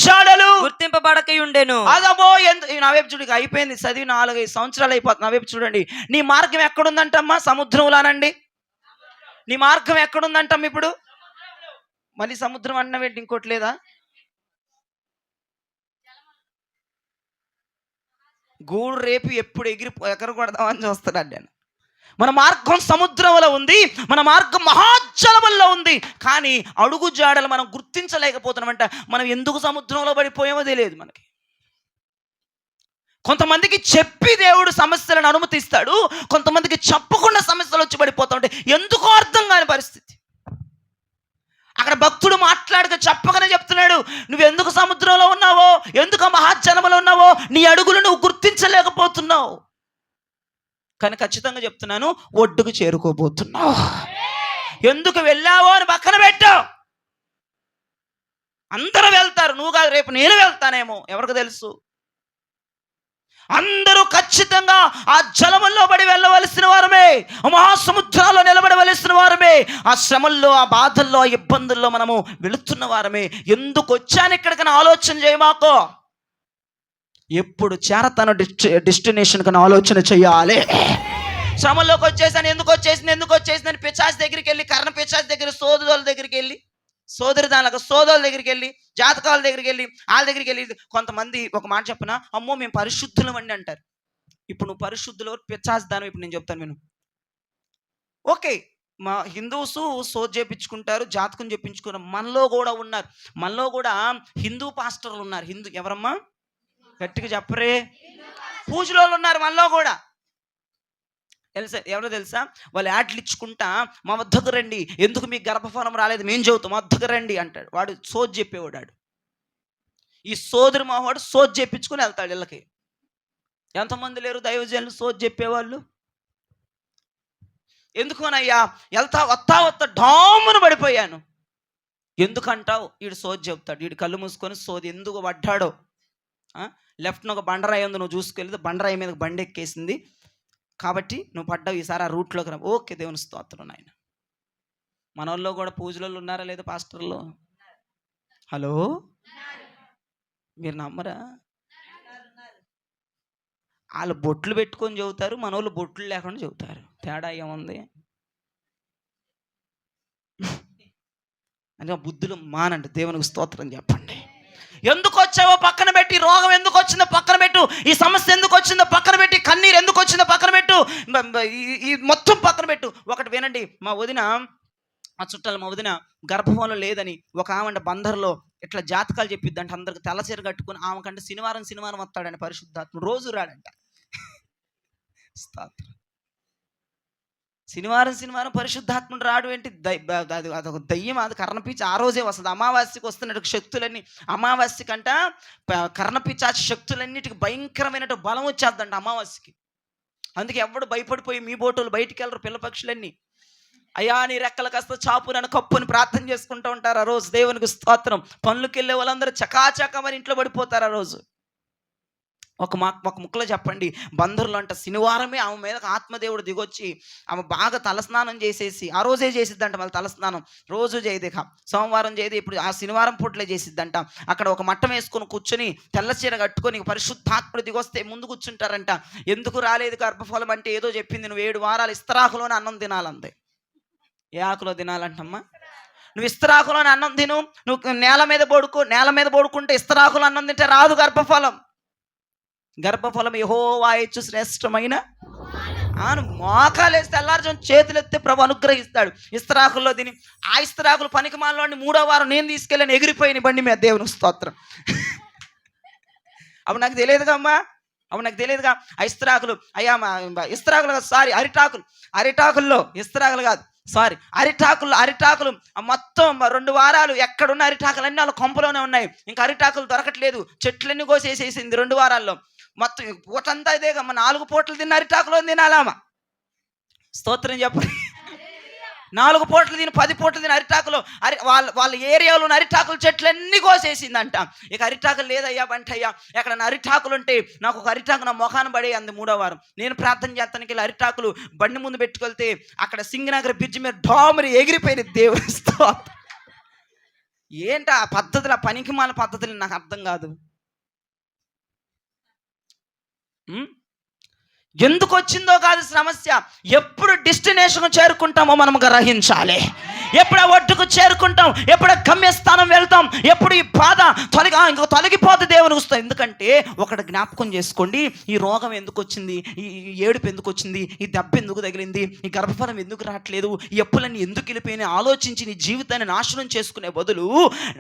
జాడలు గుర్తింపబడకై ఉండెను. అదబో నా వైపు చూడు, అయిపోయింది చదివి 4-5 సంవత్సరాలు అయిపోతుంది. నా వైపు చూడండి. నీ మార్గం ఎక్కడుందంటమ్మా? సముద్రంలానండి. నీ మార్గం ఎక్కడుందంటమ్మా? ఇప్పుడు మళ్ళీ సముద్రం అన్న ఏంటి, ఇంకోటి లేదా? గూడు రేపు ఎప్పుడు ఎగరకూడదామని చూస్తున్నాను నేను. మన మార్గం సముద్రంలో ఉంది, మన మార్గం మహాజలముల్లో ఉంది. కానీ అడుగు జాడలు మనం గుర్తించలేకపోతున్నామంట. మనం ఎందుకు సముద్రంలో పడిపోయామో తెలియదు మనకి. కొంతమందికి చెప్పి దేవుడు సమస్యలను అనుమతిస్తాడు, కొంతమందికి చెప్పకుండా సమస్యలు వచ్చి పడిపోతా ఉంటాయి. ఎందుకో అర్థం కాని పరిస్థితి. అక్కడ భక్తుడు మాట్లాడక చెప్పగానే చెప్తున్నాడు, నువ్వు ఎందుకు సముద్రంలో ఉన్నావో, ఎందుకు మహాజలములో ఉన్నావో, నీ అడుగులు నువ్వు గుర్తించలేకపోతున్నావు. కానీ ఖచ్చితంగా చెప్తున్నాను, ఒడ్డుకు చేరుకోబోతున్నావు. ఎందుకు వెళ్ళావో అని పక్కన పెట్టావు. అందరూ వెళ్తారు, నువ్వు కాదు. రేపు నేను వెళ్తానేమో, ఎవరికి తెలుసు? అందరూ ఖచ్చితంగా ఆ జలముల్లో పడి వెళ్ళవలసిన వారమే, మహాసముద్రాల్లో నిలబడవలసిన వారమే. ఆ శ్రమల్లో, ఆ బాధల్లో, ఆ ఇబ్బందుల్లో మనము వెళుతున్న వారమే. ఎందుకు వచ్చాను ఇక్కడికైనా ఆలోచన చేయమాకో. ఎప్పుడు చేరతానో డెస్టినేషన్ కన్నా ఆలోచన చెయ్యాలి. శ్రమల్లోకి వచ్చేసాను, ఎందుకు వచ్చేసిందని పిశాచు దగ్గరికి వెళ్ళి, కర్ణ పిశాచు దగ్గర, సోదరుల దగ్గరికి వెళ్ళి, సోదరుల దగ్గరికి వెళ్ళి, జాతకాల దగ్గరికి వెళ్ళి, వాళ్ళ దగ్గరికి వెళ్ళి, కొంతమంది ఒక మాట చెప్పనా, అమ్మో మేము పరిశుద్ధులం అండి అంటారు. ఇప్పుడు నువ్వు పరిశుద్ధులు, పిశాచు దానం. ఇప్పుడు నేను చెప్తాను విను. ఓకే, మా హిందూస్ సోది చేయించుకుంటారు, జాతకం చెప్పించుకున్నారు. మనలో కూడా ఉన్నారు, మనలో కూడా హిందూ పాస్టర్లు ఉన్నారు. ఎవరమ్మా? గట్టిగా చెప్పరే. పూజలో ఉన్నారు మనలో కూడా. ఎవరో తెలుసా? వాళ్ళు యాడ్లు ఇచ్చుకుంటా, మా వద్దకు రండి, ఎందుకు మీకు గర్భఫలం రాలేదు మేము చెబుతాం, మా వద్దకు రండి అంటాడు. వాడు సోది చెప్పేవాడు. ఈ సోదరు మావాడు సోది చెప్పించుకుని వెళ్తాడు ఇళ్ళకి. ఎంతమంది లేరు దైవజనులు సోది చెప్పేవాళ్ళు? ఎందుకోనయ్యా వస్తా డామును పడిపోయాను. ఎందుకంటావు? వీడు సోది చెప్తాడు. వీడు కళ్ళు మూసుకొని సోది ఎందుకు పడ్డాడో, లెఫ్ట్న ఒక బండరాయి ఉంది, నువ్వు చూసుకెళ్ళి బండరాయి మీద బండి ఎక్కేసింది కాబట్టి నువ్వు పడ్డావు, ఈసారి ఆ రూట్లోకి రా. ఓకే, దేవుని స్తోత్రం నాయన. మన వాళ్ళు కూడా పూజలలో ఉన్నారా లేదా పాస్టర్లో? హలో, మీరు నమ్మరా? వాళ్ళు బొట్లు పెట్టుకొని చెబుతారు, మన వాళ్ళు బొట్లు లేకుండా చెబుతారు. తేడా ఏముంది? అంటే బుద్ధులు మానండి. దేవునికి స్తోత్రం చెప్పండి. ఎందుకు వచ్చావో పక్కన పెట్టి, రోగం ఎందుకు వచ్చిందో పక్కన పెట్టు, ఈ సమస్య ఎందుకు వచ్చిందో పక్కన పెట్టి, కన్నీరు ఎందుకు వచ్చిందో పక్కన పెట్టు, ఈ మొత్తం పక్కన పెట్టు. ఒకటి వినండి, మా చుట్టాలు మా వదిన గర్భంలో లేదని ఒక ఆమె బందర్లో ఇట్లా జాతకాలు చెప్పిద్దంట. అందరికి తెల్లచీర కట్టుకుని, ఆమె కంటే శనివారం వస్తాడండి పరిశుద్ధాత్మ, రోజు రాడంట. స్తోత్రం. శనివారం పరిశుద్ధాత్ముడు రాడు ఏంటి? అదొక దయ్యం, అది కర్ణపిచ్చి ఆ రోజే వస్తుంది. అమావాస్యకి వస్తున్నట్టు శక్తులన్నీ, అమావాస్య కంట కర్ణపిచ్చాచి శక్తులన్నిటికి భయంకరమైన బలం వచ్చేద్దంట అమావాస్యకి. అందుకే ఎవడు భయపడిపోయి మీ బోటోలు బయటికి వెళ్ళరు, పిల్ల పక్షులన్నీ. అయ్యా నీ రెక్కల కాస్త చాపు నన్ను కప్పుని ప్రార్థన చేసుకుంటూ ఉంటారు ఆ రోజు. దేవునికి స్తోత్రం. పనులకు వెళ్ళే వాళ్ళందరూ చకాచకమని ఇంట్లో పడిపోతారు ఆ రోజు. ఒక ముక్కలో చెప్పండి, బందరులు అంట శనివారమే ఆమె మీద ఆత్మదేవుడు దిగొచ్చి ఆమె బాగా తలస్నానం చేసేసి, ఆ రోజే చేసిద్దంట. మళ్ళీ తలస్నానం రోజు చేయదేక, సోమవారం చేయదు, ఇప్పుడు ఆ శనివారం పూటలే చేసిద్దంట. అక్కడ ఒక మట్టం వేసుకొని కూర్చొని తెల్లచీర కట్టుకొని పరిశుద్ధాత్ముడు దిగొస్తే ముందు కూర్చుంటారంట. ఎందుకు రాలేదు గర్భఫలం అంటే ఏదో చెప్పింది, నువ్వు 7 వారాలు ఇస్తరాకులోనే అన్నం తినాలంతే. ఏ ఆకులో తినాలంటమ్మా? నువ్వు ఇస్తరాకులోనే అన్నం తిను. నువ్వు నేల మీద పడుకుంటే ఇస్తరాకులో అన్నం తింటే రాదు గర్భఫలం. గర్భఫలం యెహోవా ఇచ్చు శ్రేష్టమైన మోకాలు వేస్తే తెల్లార్జున చేతులు ఎత్తే ప్రభు అనుగ్రహిస్తాడు. ఇస్తరాకుల్లో తిని, ఆ ఇస్తరాకులు పనికిమాలని 3వ వారం నేను తీసుకెళ్ళాను, ఎగిరిపోయిన బండి మీద. దేవుని స్తోత్రం. అప్పుడు నాకు తెలియదుగా అమ్మా, ఆ ఇస్తరాకులు, అయ్యా ఇస్తరాకులు కాదు, సారీ అరిటాకుల్లో ఇస్తరాకులు కాదు, సారీ అరిటాకులు మొత్తం 2 వారాలు ఎక్కడున్న అరిటాకులు అన్నీ వాళ్ళ కొంపలోనే ఉన్నాయి. ఇంకా అరిటాకులు దొరకట్లేదు, చెట్లన్నీ కోసేసేసింది 2 వారాల్లో. మొత్తం పూటంతా ఇదేగా, 4 పూటలు తిన్న అరిటాకులో తినాలామా? స్తోత్రం చెప్పండి. 4 పూటలు తిని 10 పూటలు తిని అరిటాకులు వాళ్ళ ఏరియాలో ఉన్న అరిటాకుల చెట్లు అన్నీ కోసేసిందంట. ఇక అరిటాకులు లేదయ్యా బంటయ్యా, ఎక్కడ అరిటాకులు ఉంటే నాకు ఒక అరిటాకు నా మొఖాన్ని పడే అంది 3వ వారం. నేను ప్రార్థన చేస్తానికి ఇలా అరిటాకులు బండి ముందు పెట్టుకెళ్తే అక్కడ సింగనగర్ బ్రిడ్జ్ మీద డామరి ఎగిరిపోయింది. దేవుడితో ఏంటి ఆ పద్ధతులు, ఆ పనికి మాల పద్ధతులు నాకు అర్థం కాదు. ఎందుకు వచ్చిందో కాదు సమస్య, ఎప్పుడు డెస్టినేషన్ చేరుకుంటామో మనం గ్రహించాలి. ఎప్పుడు ఆ ఒడ్డుకు చేరుకుంటాం, ఎప్పుడు గమ్యస్థానం వెళ్తాం, ఎప్పుడు ఈ బాధ ఇంకో తొలగిపోతే దేవునికి వస్తాం. ఎందుకంటే ఒకటి జ్ఞాపకం చేసుకోండి, ఈ రోగం ఎందుకు వచ్చింది, ఈ ఏడుపు ఎందుకు వచ్చింది, ఈ దెబ్బ ఎందుకు తగిలింది, ఈ గర్భఫలం ఎందుకు రావట్లేదు, ఈ అప్పులన్నీ ఎందుకు వెళ్ళిపోయినాయి ఆలోచించి నీ జీవితాన్ని నాశనం చేసుకునే బదులు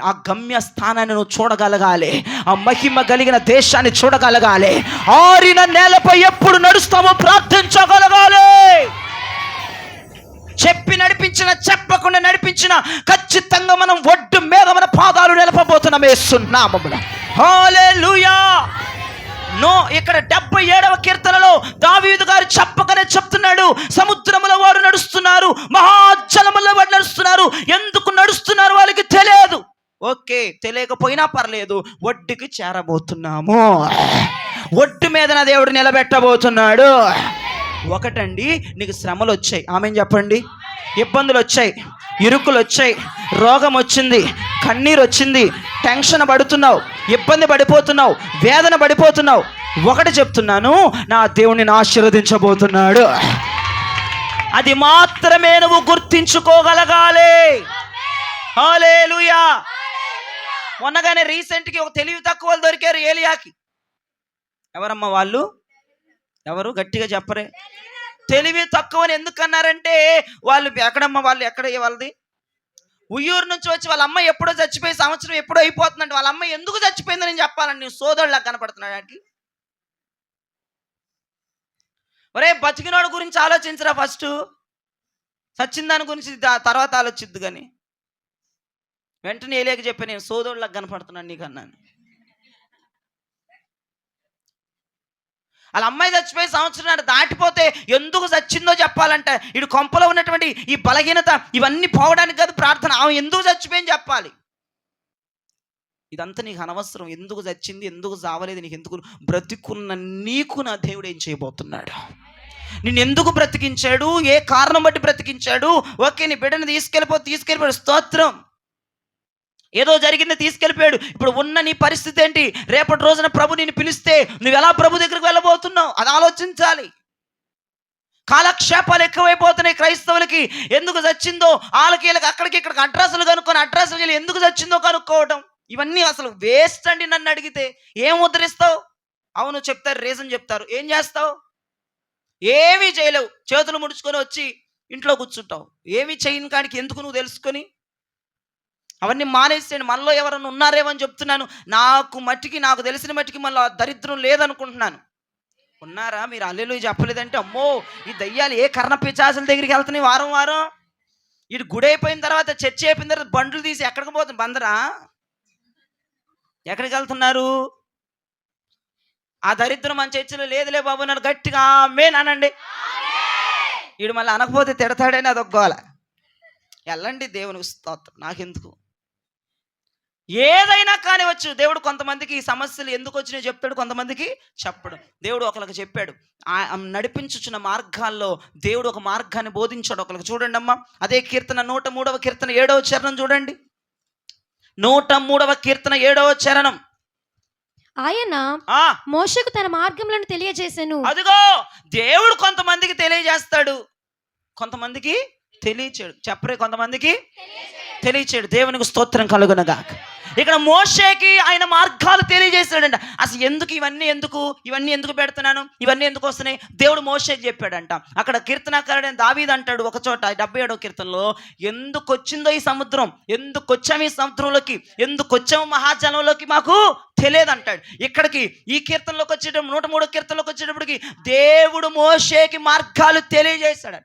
ఆ గమ్యస్థానాన్ని నువ్వు చూడగలగాలి, ఆ మహిమ కలిగిన దేశాన్ని చూడగలగాలి. ఆరిన నేలపై ఎప్పుడు నడుస్తామో ప్రార్థించగలగాలి. చెప్పి నడిపించిన, చెప్పకుండా నడిపించిన, ఖచ్చితంగా మనం ఒడ్డు మీద మన పాదాలు నిలపబోతున్నాం యేసునామమున. హల్లెలూయా. ఇక్కడ 77వ కీర్తనలో దావీదు గారు చెప్పకనే చెప్తున్నాడు, సముద్రముల వారు నడుస్తున్నారు, మహాజలముల వారు నడుస్తున్నారు. ఎందుకు నడుస్తున్నారు వాళ్ళకి తెలియదు. ఓకే, తెలియకపోయినా పర్లేదు, ఒడ్డుకి చేరబోతున్నాము, ఒడ్డు మీద నా దేవుడు నిలబెట్టబోతున్నాడు. ఒకటండి, నీకు శ్రమలు వచ్చాయి, ఆమెన్ చెప్పండి, ఇబ్బందులు వచ్చాయి, ఇరుకులు వచ్చాయి, రోగం వచ్చింది, కన్నీరు వచ్చింది, టెన్షన్ పడుతున్నావు, ఇబ్బంది పడిపోతున్నావు, వేదన పడిపోతున్నావు. ఒకటి చెప్తున్నాను, నా దేవుడిని ఆశీర్వదించబోతున్నాడు. అది మాత్రమే నువ్వు గుర్తించుకోగలగాలి. హల్లెలూయా. మొన్నగానే రీసెంట్గా ఒక తెలివి తక్కువ వాళ్ళు దొరికారు ఏలియాకి. ఎవరమ్మా వాళ్ళు? ఎవరు? గట్టిగా చెప్పరే. తెలివి తక్కువని ఎందుకు అన్నారంటే, వాళ్ళు ఎక్కడమ్మా, వాళ్ళు ఎక్కడ, వాళ్ళది ఉయ్యూరు నుంచి వచ్చి వాళ్ళ అమ్మ ఎప్పుడో చచ్చిపోయి సంవత్సరం ఎప్పుడో అయిపోతుందంటే వాళ్ళ అమ్మ ఎందుకు చచ్చిపోయిందని నేను చెప్పాలని నేను సోదరులా కనపడుతున్నాడు అట్లా. ఒరే, బతికినోడు గురించి ఆలోచించరా, ఫస్ట్ చచ్చిన దాని గురించి తర్వాత ఆలోచిద్దు. కానీ వెంటనే ఏలియాకి చెప్పాను, నేను సోదరులా కనపడుతున్నాను నీకన్నాను. వాళ్ళ అమ్మాయి చచ్చిపోయి సంవత్సరం దాటిపోతే ఎందుకు చచ్చిందో చెప్పాలంటే, ఇటు కొంపలో ఉన్నటువంటి ఈ బలహీనత ఇవన్నీ పోవడానికి కాదు ప్రార్థన, ఆమె ఎందుకు చచ్చిపోయింది చెప్పాలి. ఇదంతా నీకు అనవసరం. ఎందుకు చచ్చింది, ఎందుకు చావలేదు, నీకు ఎందుకు, బ్రతికున్న నీకు నా దేవుడు ఏం చేయబోతున్నాడు, నిన్ను ఎందుకు బ్రతికించాడు, ఏ కారణం బట్టి బ్రతికించాడు. ఓకే, నీ బిడ్డని తీసుకెళ్ళిపోయాడు, స్తోత్రం. ఏదో జరిగింది, తీసుకెళ్ళిపోయాడు. ఇప్పుడు ఉన్న నీ పరిస్థితి ఏంటి? రేపటి రోజున ప్రభు నిన్ను పిలిస్తే నువ్వు ఎలా ప్రభు దగ్గరికి వెళ్ళబోతున్నావు, అది ఆలోచించాలి. కాలక్షేపాలు ఎక్కువైపోతున్నాయి క్రైస్తవులకి. ఎందుకు చచ్చిందో వాళ్ళకి అక్కడికి ఇక్కడికి అడ్రస్లు కనుక్కొని అడ్రస్లు వెళ్ళి ఎందుకు చచ్చిందో కనుక్కోవడం, ఇవన్నీ అసలు వేస్ట్ అండి. నన్ను అడిగితే ఏం ఉద్ధరిస్తావు? అవును చెప్తారు, రీజన్ చెప్తారు, ఏం చేస్తావు? ఏమీ చేయలేవు, చేతులు ముడుచుకొని వచ్చి ఇంట్లో కూర్చుంటావు. ఏమీ చేయని కాడికి ఎందుకు నువ్వు తెలుసుకొని అవన్నీ మానేసేయండి. మనలో ఎవరన్నా ఉన్నారేమని చెప్తున్నాను. నాకు తెలిసిన మట్టికి మనలో దరిద్రం లేదనుకుంటున్నాను. ఉన్నారా? మీరు హల్లెలూయా చెప్పలేదంటే అమ్మో, ఈ దయ్యాలు ఏ కర్ణ పిశాచుల దగ్గరికి వెళ్తున్నాయి వారం వారం. ఇటు గుడి అయిపోయిన తర్వాత, చర్చి అయిపోయిన తర్వాత బండ్లు తీసి ఎక్కడికి పోతుంది? బందరా ఎక్కడికి వెళ్తున్నారు? ఆ దరిద్రం మన చర్చిలో లేదులే బాబు, నన్ను గట్టిగా ఆమేన్ అనండి. వీడు మళ్ళీ అనకపోతే తిడతాడని అదొగ్గోల. వెళ్ళండి, దేవునికి స్తోత్రం. నాకెందుకు, ఏదైనా కానివచ్చు. దేవుడు కొంతమందికి ఈ సమస్యలు ఎందుకు వచ్చినాయో చెప్తాడు, కొంతమందికి చెప్పడు. దేవుడు ఒకరికి చెప్పాడు, నడిపించుచున్న మార్గాల్లో దేవుడు ఒక మార్గాన్ని బోధించాడు ఒకరికి. చూడండి అమ్మా, అదే కీర్తన 103వ కీర్తన 7వ చరణం చూడండి. 103వ కీర్తన 7వ చరణం. ఆయన మోషేకు తన మార్గములను తెలియజేసెను. అదిగో, దేవుడు కొంతమందికి తెలియజేస్తాడు, కొంతమందికి తెలియచేయడు. చెప్పరే, కొంతమందికి తెలియచేయడు. దేవునికి స్తోత్రం కలుగునగాక. ఇక్కడ మోషేకి ఆయన మార్గాలు తెలియజేశాడంట. అసలు ఇవన్నీ ఎందుకు పెడుతున్నాను, ఇవన్నీ ఎందుకు వస్తున్నాయి, దేవుడు మోషేకి చెప్పాడంట. అక్కడ కీర్తనకారుడైన దావీదు అంటాడు ఒక చోట 77వ కీర్తనలో, ఎందుకు వచ్చిందో ఈ సముద్రం, ఎందుకు వచ్చాము ఈ సముద్రంలోకి, ఎందుకు వచ్చాము మహాజలంలోకి మాకు తెలియదు అంటాడు. ఇక్కడికి ఈ కీర్తనలోకి వచ్చేటప్పుడు 103వ కీర్తనలోకి వచ్చేటప్పటికి దేవుడు మోషేకి మార్గాలు తెలియజేశాడు.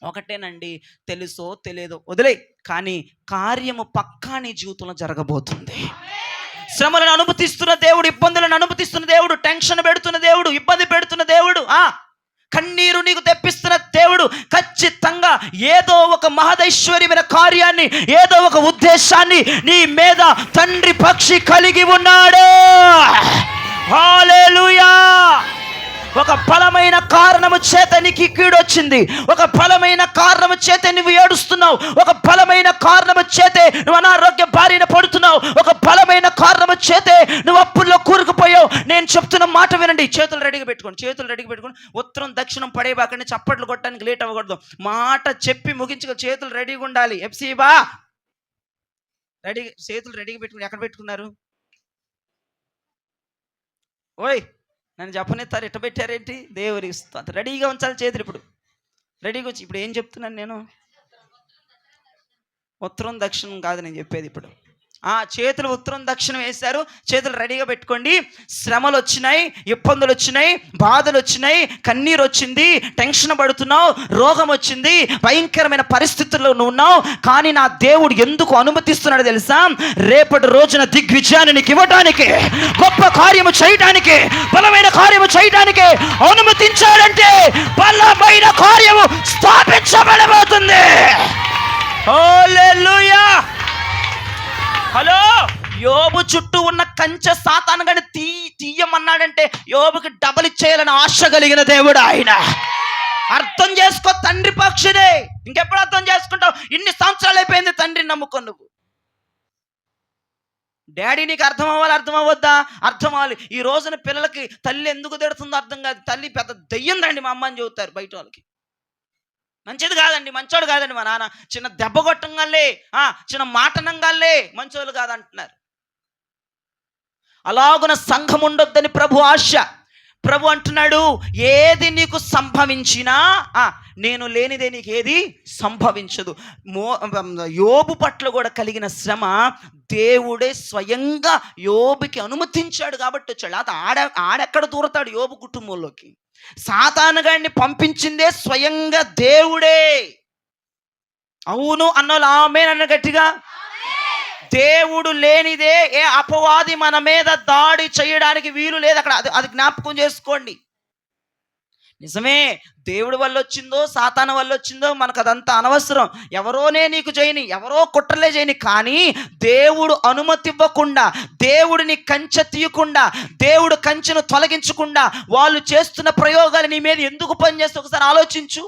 ఒకటేనండి, తెలుసో తెలియదో వదిలే, కానీ కార్యము పక్కా నీ జీవితంలో జరగబోతుంది. శ్రమలను అనుమతిస్తున్న దేవుడు, ఇబ్బందులను అనుమతిస్తున్న దేవుడు, టెన్షన్ పెడుతున్న దేవుడు, ఇబ్బంది పెడుతున్న దేవుడు, కన్నీరు నీకు తెప్పిస్తున్న దేవుడు ఖచ్చితంగా ఏదో ఒక మహదైశ్వర్యమైన కార్యాన్ని, ఏదో ఒక ఉద్దేశాన్ని నీ మీద తండ్రి పక్షి కలిగి ఉన్నాడు. హల్లెలూయా. ఒక బలమైన కారణము చేత నీకు కీడొచ్చింది, ఒక బలమైన కారణము చేత నువ్వు ఏడుస్తున్నావు, ఒక బలమైన కారణము చేతే నువ్వు అనారోగ్య బారిన పడుతున్నావు, ఒక బలమైన కారణము చేతే నువ్వు అప్పుల్లో కూరుకుపోయావు. నేను చెప్తున్న మాట వినండి. చేతులు రెడీగా పెట్టుకోండి, చేతులు రెడీగా పెట్టుకోండి. ఉత్తరం దక్షిణం పడేబాకండి, చప్పట్లు కొట్టడానికి లేట్ అవ్వకూడదు. మాట చెప్పి ముగించుకో. చేతులు రెడీగా ఉండాలి. ఎఫ్సీబా రెడీ, చేతులు రెడీగా పెట్టుకుని ఎక్కడ పెట్టుకున్నారు? ఓయ్ నన్ను చెప్పనిస్తారు, ఎట్ట పెట్టారేంటి? దేవుడికి ఇస్తాను. రెడీగా ఉంచాలి చేతులు. ఇప్పుడు రెడీగా వచ్చి ఇప్పుడు ఏం చెప్తున్నాను నేను? ఉత్తరం దక్షిణం కాదు నేను చెప్పేది. ఇప్పుడు చేతులు ఉత్తరం దక్షిణం వేశారు, చేతులు రెడీగా పెట్టుకోండి. శ్రమలు వచ్చినాయి, ఇబ్బందులు వచ్చినాయి, బాధలు వచ్చినాయి, కన్నీరు వచ్చింది, టెన్షన్ పడుతున్నావు, రోగం వచ్చింది, భయంకరమైన పరిస్థితుల్లో నువ్వు ఉన్నావు. కానీ నా దేవుడు ఎందుకు అనుమతిస్తున్నాడు తెలుసా? రేపటి రోజున దిగ్విజయాన్ని నీకు ఇవ్వడానికి, గొప్ప కార్యము చేయడానికి, బలమైన కార్యము చేయడానికి అనుమతించాడంటే బలమైన కార్యము స్థాపించబడబోతుంది. హల్లెలూయా. హలో, యోబు చుట్టూ ఉన్న కంచె సాతాను గాని తీయమన్నాడంటే యోబుకి డబల్ ఇచ్చేయాలని ఆశ కలిగిన దేవుడు ఆయన. అర్థం చేసుకో, తండ్రి పక్షిదే. ఇంకెప్పుడు అర్థం చేసుకుంటావు? ఇన్ని సంవత్సరాలు అయిపోయింది తండ్రిని నమ్ముకో. నువ్వు డాడీ నీకు అర్థం అవ్వాలి, అర్థం అవ్వద్దా? అర్థం అవ్వాలి. ఈ రోజున పిల్లలకి తల్లి ఎందుకు తిడుతుందో అర్థం కాదు. తల్లి పెద్ద దెయ్యందండి మా అమ్మ అని చెబుతారు బయట వాళ్ళకి. మంచిది కాదండి, మంచోడు కాదండి మా నాన్న. చిన్న దెబ్బ కొట్టంగానే, చిన్న మాటనంగానే మంచోళ్ళు కాదంటున్నారు. అలాగున సంఘం ఉండొద్దని ప్రభు ఆశ. ప్రభు అంటున్నాడు, ఏది నీకు సంభవించినా నేను లేనిదే నీకు ఏది సంభవించదు. యోబు పట్ల కూడా కలిగిన శ్రమ దేవుడే స్వయంగా యోబుకి అనుమతించాడు కాబట్టి వచ్చాడు. అది ఆడెక్కడ దూరతాడు యోబు కుటుంబంలోకి? సాతాను గాడిని పంపించిందే స్వయంగా దేవుడే. అవును అన్నోళ్ళు ఆమేన్ అన్న గట్టిగా. దేవుడు లేనిదే ఏ అపవాది మన మీద దాడి చేయడానికి వీలు లేదు. అక్కడ అది జ్ఞాపకం చేసుకోండి. నిజమే, దేవుడి వల్ల వచ్చిందో సాతాను వల్ల వచ్చిందో మనకు అదంతా అనవసరం. ఎవరోనే నీకు చేయని, ఎవరో కుట్రలే చేయని, కానీ దేవుడు అనుమతి ఇవ్వకుండా, దేవుడిని కంచె తీయకుండా, దేవుడు కంచెను తొలగించకుండా వాళ్ళు చేస్తున్న ప్రయోగాలు నీ మీద ఎందుకు పనిచేస్తే ఒకసారి ఆలోచించు.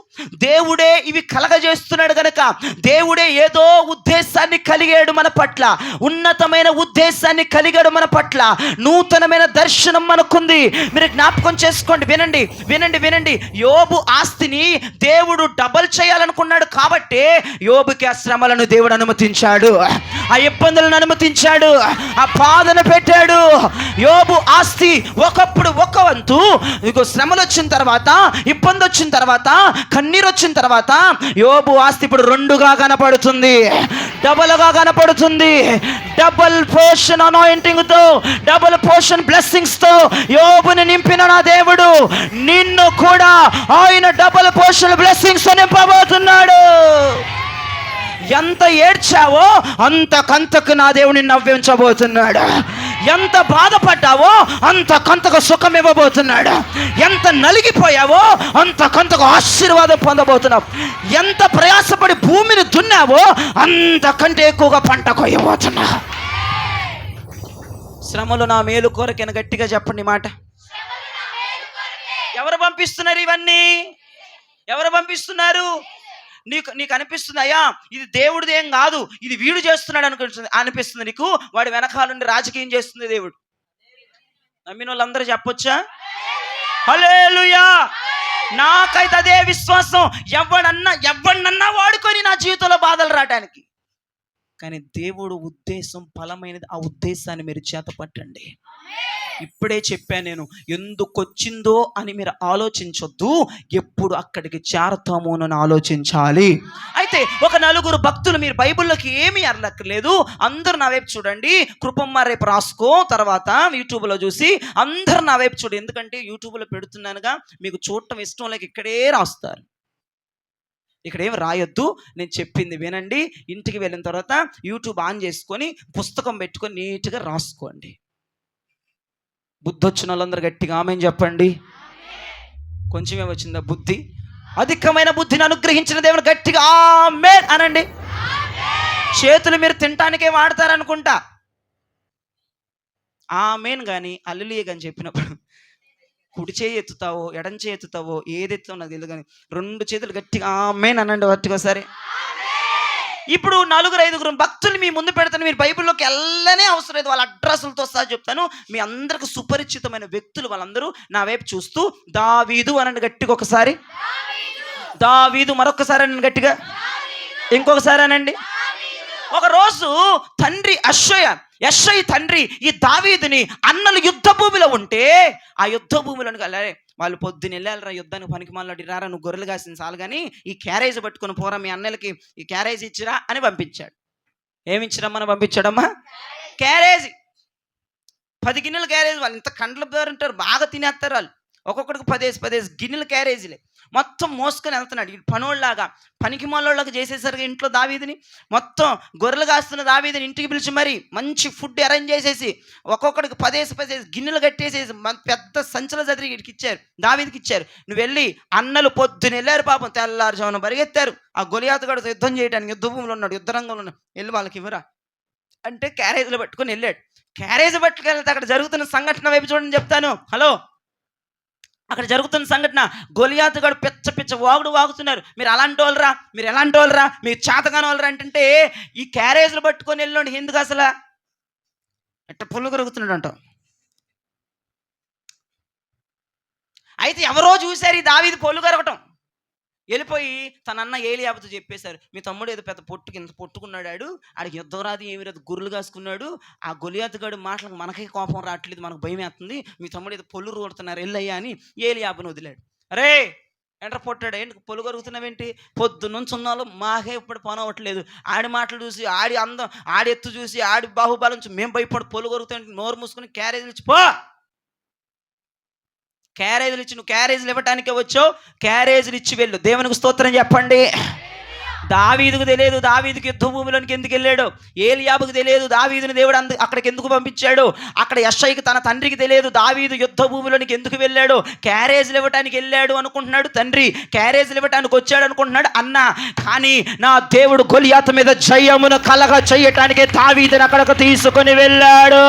దేవుడే ఇవి కలగజేస్తున్నాడు కనుక, దేవుడే ఏదో ఉద్దేశాన్ని కలిగాడు మన పట్ల, ఉన్నతమైన ఉద్దేశాన్ని కలిగాడు మన పట్ల, నూతనమైన దర్శనం మనకుంది. మీరు జ్ఞాపకం చేసుకోండి. వినండి వినండి వినండి. యోబు ఆస్తిని దేవుడు డబల్ చేయాలనుకున్నాడు కాబట్టి యోబుకి ఆ శ్రమలను దేవుడు అనుమతించాడు, ఆ ఇబ్బందులను అనుమతించాడు, ఆ బాధను పెట్టాడు. యోబు ఆస్తి ఒకప్పుడు ఒక వంతు, శ్రమలు వచ్చిన తర్వాత, ఇబ్బంది వచ్చిన తర్వాత, కన్నీరు వచ్చిన తర్వాత యోబు ఆస్తి ఇప్పుడు రెండుగా కనపడుతుంది, డబల్గా కనపడుతుంది. డబల్ పోర్షన్ అనాయింటింగ్ తో, డబల్ పోర్షన్ బ్లెస్సింగ్స్ తో యోబుని నింపిన నా దేవుడు నిన్ను కూడా ఆయన డబల్ పోర్షన్ బ్లెస్సింగ్స్ నింపబోతున్నాడు. ఎంత ఏడ్చావో అంతకంతకు నా దేవుని నవ్వించబోతున్నాడు. ఎంత బాధపడ్డావో అంతకంతకు సుఖం ఇవ్వబోతున్నాడు. ఎంత నలిగిపోయావో అంతకంతకు ఆశీర్వాదం పొందబోతున్నావు. ఎంత ప్రయాసపడి భూమిని దున్నావో అంతకంటే ఎక్కువగా పంట కొయ్యబోతున్నావు. శ్రమలు నా మేలు కోరకైనా గట్టిగా చెప్పండి మాట. ఎవరు పంపిస్తున్నారు ఇవన్నీ? ఎవరు పంపిస్తున్నారు? నీకు అనిపిస్తుంది, అయ్యా ఇది దేవుడిది ఏం కాదు, ఇది వీడు చేస్తున్నాడు అనిపిస్తుంది నీకు. వాడి వెనకాలండి రాజకీయం చేస్తుంది దేవుడు. నమ్మిన వాళ్ళందరూ చెప్పొచ్చా హల్లెలూయా? నాకైతే అదే విశ్వాసం. ఎవడన్నా వాడుకొని నా జీవితంలో బాధలు రావడానికి. కానీ దేవుడు ఉద్దేశం బలమైనది. ఆ ఉద్దేశాన్ని మీరు చేత పట్టండి. ఇప్పుడే చెప్పాను నేను, ఎందుకు వచ్చిందో అని మీరు ఆలోచించొద్దు, ఎప్పుడు అక్కడికి చేరతామో అని ఆలోచించాలి. అయితే ఒక నలుగురు భక్తులు, మీరు బైబిల్లోకి ఏమీ అర్లక్కర్లేదు, అందరూ నా వైపు చూడండి. కృపమ్మ రేపు రాసుకో, తర్వాత యూట్యూబ్లో చూసి అందరూ నా వైపు చూడండి. ఎందుకంటే యూట్యూబ్లో పెడుతున్నానుగా, మీకు చూడటం ఇష్టం లేక ఇక్కడే రాస్తారు. ఇక్కడ ఏం రాయొద్దు, నేను చెప్పింది వినండి. ఇంటికి వెళ్ళిన తర్వాత యూట్యూబ్ ఆన్ చేసుకొని పుస్తకం పెట్టుకొని నీట్గా రాసుకోండి. బుద్ధి వచ్చిన వాళ్ళందరూ గట్టిగా ఆమేన్ చెప్పండి. కొంచెమే వచ్చిందా బుద్ధి? అధికమైన బుద్ధిని అనుగ్రహించిన దేవుని గట్టిగా ఆమేన్ అనండి. చేతులు మీరు తినటానికే వాడతారనుకుంటా, ఆమేన్ కానీ హల్లెలూయా కానీ చెప్పినప్పుడు కుడి చేయి ఎత్తుతావో ఎడం చేయి ఎత్తుతావో ఏది ఎత్తుతావో నాకు తెలియదు, కానీ 2 చేతులు గట్టిగా ఆమేన్ అనండి ఒకసారి. ఇప్పుడు 4-5 భక్తులు మీ ముందు పెడతాను, మీరు బైబిల్లోకి వెళ్ళనే అవసరం లేదు, వాళ్ళ అడ్రస్లతో సహా చెప్తాను. మీ అందరికి సుపరిచితమైన వ్యక్తులు వాళ్ళందరూ నా వైపు చూస్తూ దావీదు అనండి గట్టిగా ఒకసారి. దావీదు మరొకసారి అనండి గట్టిగా, ఇంకొకసారి అనండి. ఒకరోజు తండ్రి యెషయి తండ్రి ఈ దావీదుని అన్నలు యుద్ధ భూమిలో ఉంటే, ఆ యుద్ధ భూమిలోనికి వెళ్ళాలి. వాళ్ళు పొద్దున్న వెళ్ళాలరా యుద్ధానికి, పనికి మళ్ళీ రారా, నువ్వు గొర్రెలు కాసిన చాలు కానీ ఈ క్యారేజ్ పట్టుకుని పోరా, మీ అన్నలకి ఈ క్యారేజ్ ఇచ్చిరా అని పంపించాడు. ఏమిచ్చిరమ్మని పంపించాడమ్మా? క్యారేజీ. 10 గిన్నెల క్యారేజ్. వాళ్ళు ఇంత కండ్ల ద్వారా ఉంటారు, బాగా తినేస్తారు వాళ్ళు. ఒక్కొక్కడికి 10 గిన్నెల క్యారేజీలే మొత్తం మోసుకొని వెళ్తున్నాడు. ఈ పనోళ్ళలాగా పనికి మాలోళ్ళగా చేసేసరికి ఇంట్లో దావీదుని, మొత్తం గొర్రెలు కాస్తున్న దావీదుని ఇంటికి పిలిచి మరి మంచి ఫుడ్ అరేంజ్ చేసేసి ఒక్కొక్కడికి 10 గిన్నెలు కట్టేసేసి పెద్ద సంచుల చదిరి వీడికి ఇచ్చారు, దావీదుకి ఇచ్చారు. నువ్వు వెళ్ళి, అన్నలు పొద్దున వెళ్ళారు పాపం, తెల్లారుజామున పరిగెత్తారు ఆ గొలియాతుగాడితో యుద్ధం చేయడానికి. యుద్ధ భూమిలో ఉన్నాడు, యుద్ధ రంగంలో ఉన్నాడు. వెళ్ళి వాళ్ళకి ఇవ్వరా అంటే క్యారేజీలు పట్టుకొని వెళ్ళాడు. క్యారేజ్ పట్టుకెళ్తే అక్కడ జరుగుతున్న సంఘటన వైపు చూడండి చెప్తాను. హలో, అక్కడ జరుగుతున్న సంఘటన, గొలియాతుగాడు పిచ్చ వాగుతున్నారు. మీరు అలాంటి వాళ్ళరా, మీరు ఎలాంటి వాళ్ళరా, మీరు చేతగాని వాళ్ళరా అంటే, ఈ క్యారేజ్లు పట్టుకొని వెళ్ళండి. ఎందుకు అసలు ఎట్ట పుల్లు కరుగుతున్నాడు అంట. అయితే ఎవరో చూశారు ఈ దావీదు పొల్లు కరగటం, వెళ్ళిపోయి తన అన్న ఏలియాబుతో చెప్పేశారు, మీ తమ్ముడు ఏదో పెద్ద ఇంత పొట్టుకున్నాడు, ఆడికి యుద్ధం రాదు ఏమి రాదు, గుర్రెలు కాసుకున్నాడు, ఆ గొలియాతుగాడు మాటలకు మనకే కోపం రావట్లేదు, మనకు భయం వేస్తుంది, మీ తమ్ముడు ఏదో పొల్లు కొడుతున్నారు వెళ్ళయ్యా అని ఏలియాబుని వదిలాడు. అరే ఎంటర్ పొట్టాడు, ఏంటి పొల్లు కరుగుతున్నావేంటి, పొద్దున్నుంచి ఉన్నాలో మాకే ఇప్పుడు పని అవ్వట్లేదు, ఆడి మాటలు చూసి, ఆడి అందం, ఆడి ఎత్తు చూసి, ఆడి బాహుబలం చూసి మేము భయపడి పొల్లు కరుగుతాం, నోరు మూసుకుని క్యారేజీలు ఇచ్చి పో. క్యారేజీలు ఇచ్చి, నువ్వు క్యారేజీలు ఇవ్వటానికే వచ్చావు, క్యారేజీలు ఇచ్చి వెళ్ళు. దేవునికి స్తోత్రం చెప్పండి. దావీదుకు తెలియదు దావీదుకి యుద్ధ భూమిలోనికి ఎందుకు వెళ్ళాడు, ఏలియాబుకు తెలియదు దావీదుని దేవుడు అక్కడికి ఎందుకు పంపించాడు, అక్కడ యెషయికి తన తండ్రికి తెలియదు దావీదు యుద్ధ భూమిలోనికి ఎందుకు వెళ్ళాడు. క్యారేజీలు ఇవ్వటానికి వెళ్ళాడు అనుకుంటున్నాడు తండ్రి, క్యారేజీలు ఇవ్వటానికి వచ్చాడు అనుకుంటున్నాడు అన్న. కానీ నా దేవుడు గొలియాతు మీద జయమును కలగ చేయటానికి దావీదుని అక్కడికి తీసుకొని వెళ్ళాడు.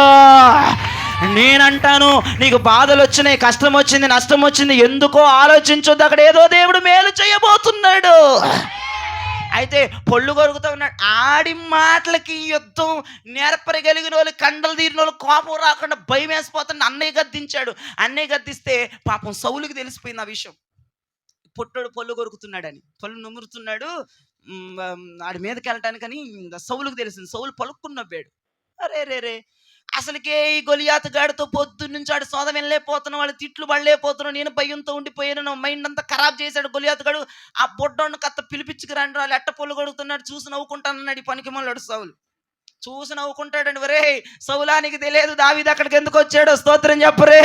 నేనంటాను, నీకు బాధలు వచ్చినాయి, కష్టం వచ్చింది, నష్టం వచ్చింది, ఎందుకో ఆలోచించొద్దు, అక్కడ ఏదో దేవుడు మేలు చేయబోతున్నాడు. అయితే పొళ్ళు కొరుకుతూ ఉన్నాడు. ఆడి మాటలకి యుద్ధం నేర్పరగలిగిన వాళ్ళు, కండలు తీరిన వాళ్ళు కోపం రాకుండా భయం వేసిపోతాడు. అన్నయ్య గద్దించాడు. అన్నయ్య గద్దిస్తే పాపం సౌలుకి తెలిసిపోయింది ఆ విషయం, పొట్టోడు పొళ్ళు కొరుకుతున్నాడని. పొళ్ళు నుమురుతున్నాడు ఆడి మీదకి వెళ్ళటానికని సౌలుకు తెలిసింది. సౌలు పలుక్కున్నవ్వాడు. అరే రే రే, అసలుకే ఈ గొలియాతు గాడితో పొద్దున్న నుంచి ఆడు సోదం వెళ్ళలేకపోతున్నావు, వాళ్ళు తిట్లు పడలేకపోతున్నావు, నేను భయంతో ఉండిపోయాను, మైండ్ అంతా ఖరాబ్ చేశాడు గొలియాతు గాడు. ఆ బొడ్డోని కత్త పిలిపించుకురండి, వాళ్ళు ఎట్ట పొల్లు కొడుకున్నాడు చూసి నవ్వుకుంటానన్నాడు ఈ పనికి మళ్ళాడు సౌలు. చూసి నవ్వుకుంటాడండి. వరే సౌలానికి తెలియదు దావీదు అక్కడికి ఎందుకు వచ్చాడో, స్తోత్రం చెప్పరే.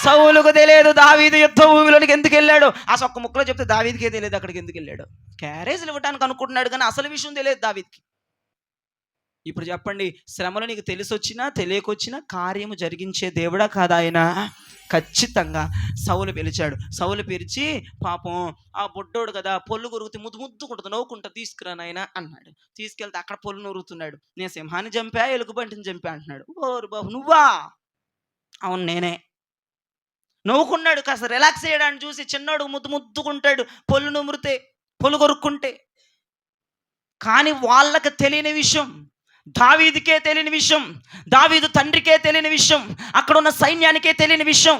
సౌలుకు తెలియదు దావీదు యుద్ధ భూమిలోనికి ఎందుకు వెళ్ళాడు. ఆ ఒక్క ముక్కలో చెప్తే దావీదుకే తెలియదు అక్కడికి ఎందుకు వెళ్ళాడు. క్యారేజీలు ఇవ్వడానికి అనుకుంటున్నాడు కానీ అసలు విషయం తెలియదు దావీదుకి. ఇప్పుడు చెప్పండి, శ్రమలు నీకు తెలిసొచ్చినా తెలియకొచ్చినా కార్యము జరిగించే దేవుడా కాదా ఆయన? ఖచ్చితంగా. సౌలు పిలిచాడు. సౌలు పిలిచి, పాపం ఆ బొడ్డోడు కదా పొల్లు కొరుకుతే ముద్దు కొడుతు నవ్వుకుంటా, తీసుకురా నాయన అన్నాడు. తీసుకెళ్తే అక్కడ పొల్లు నొరుగుతున్నాడు. నేను సింహాన్ని చంపా, ఎలుగుబంటిని చంపా అంటున్నాడు. ఓరు బాబు, నువ్వా? అవును నేనే. నవ్వుకున్నాడు. కాస్త రిలాక్స్ చేయడానికి చూసి చిన్నోడు ముద్దుకుంటాడు పొల్లు నుమురితే, పొల్లు కొరుక్కుంటే. కానీ వాళ్ళకి తెలియని విషయం, దావీదుకే తెలియని విషయం, దావీదు తండ్రికే తెలియని విషయం, అక్కడ ఉన్న సైన్యానికే తెలియని విషయం.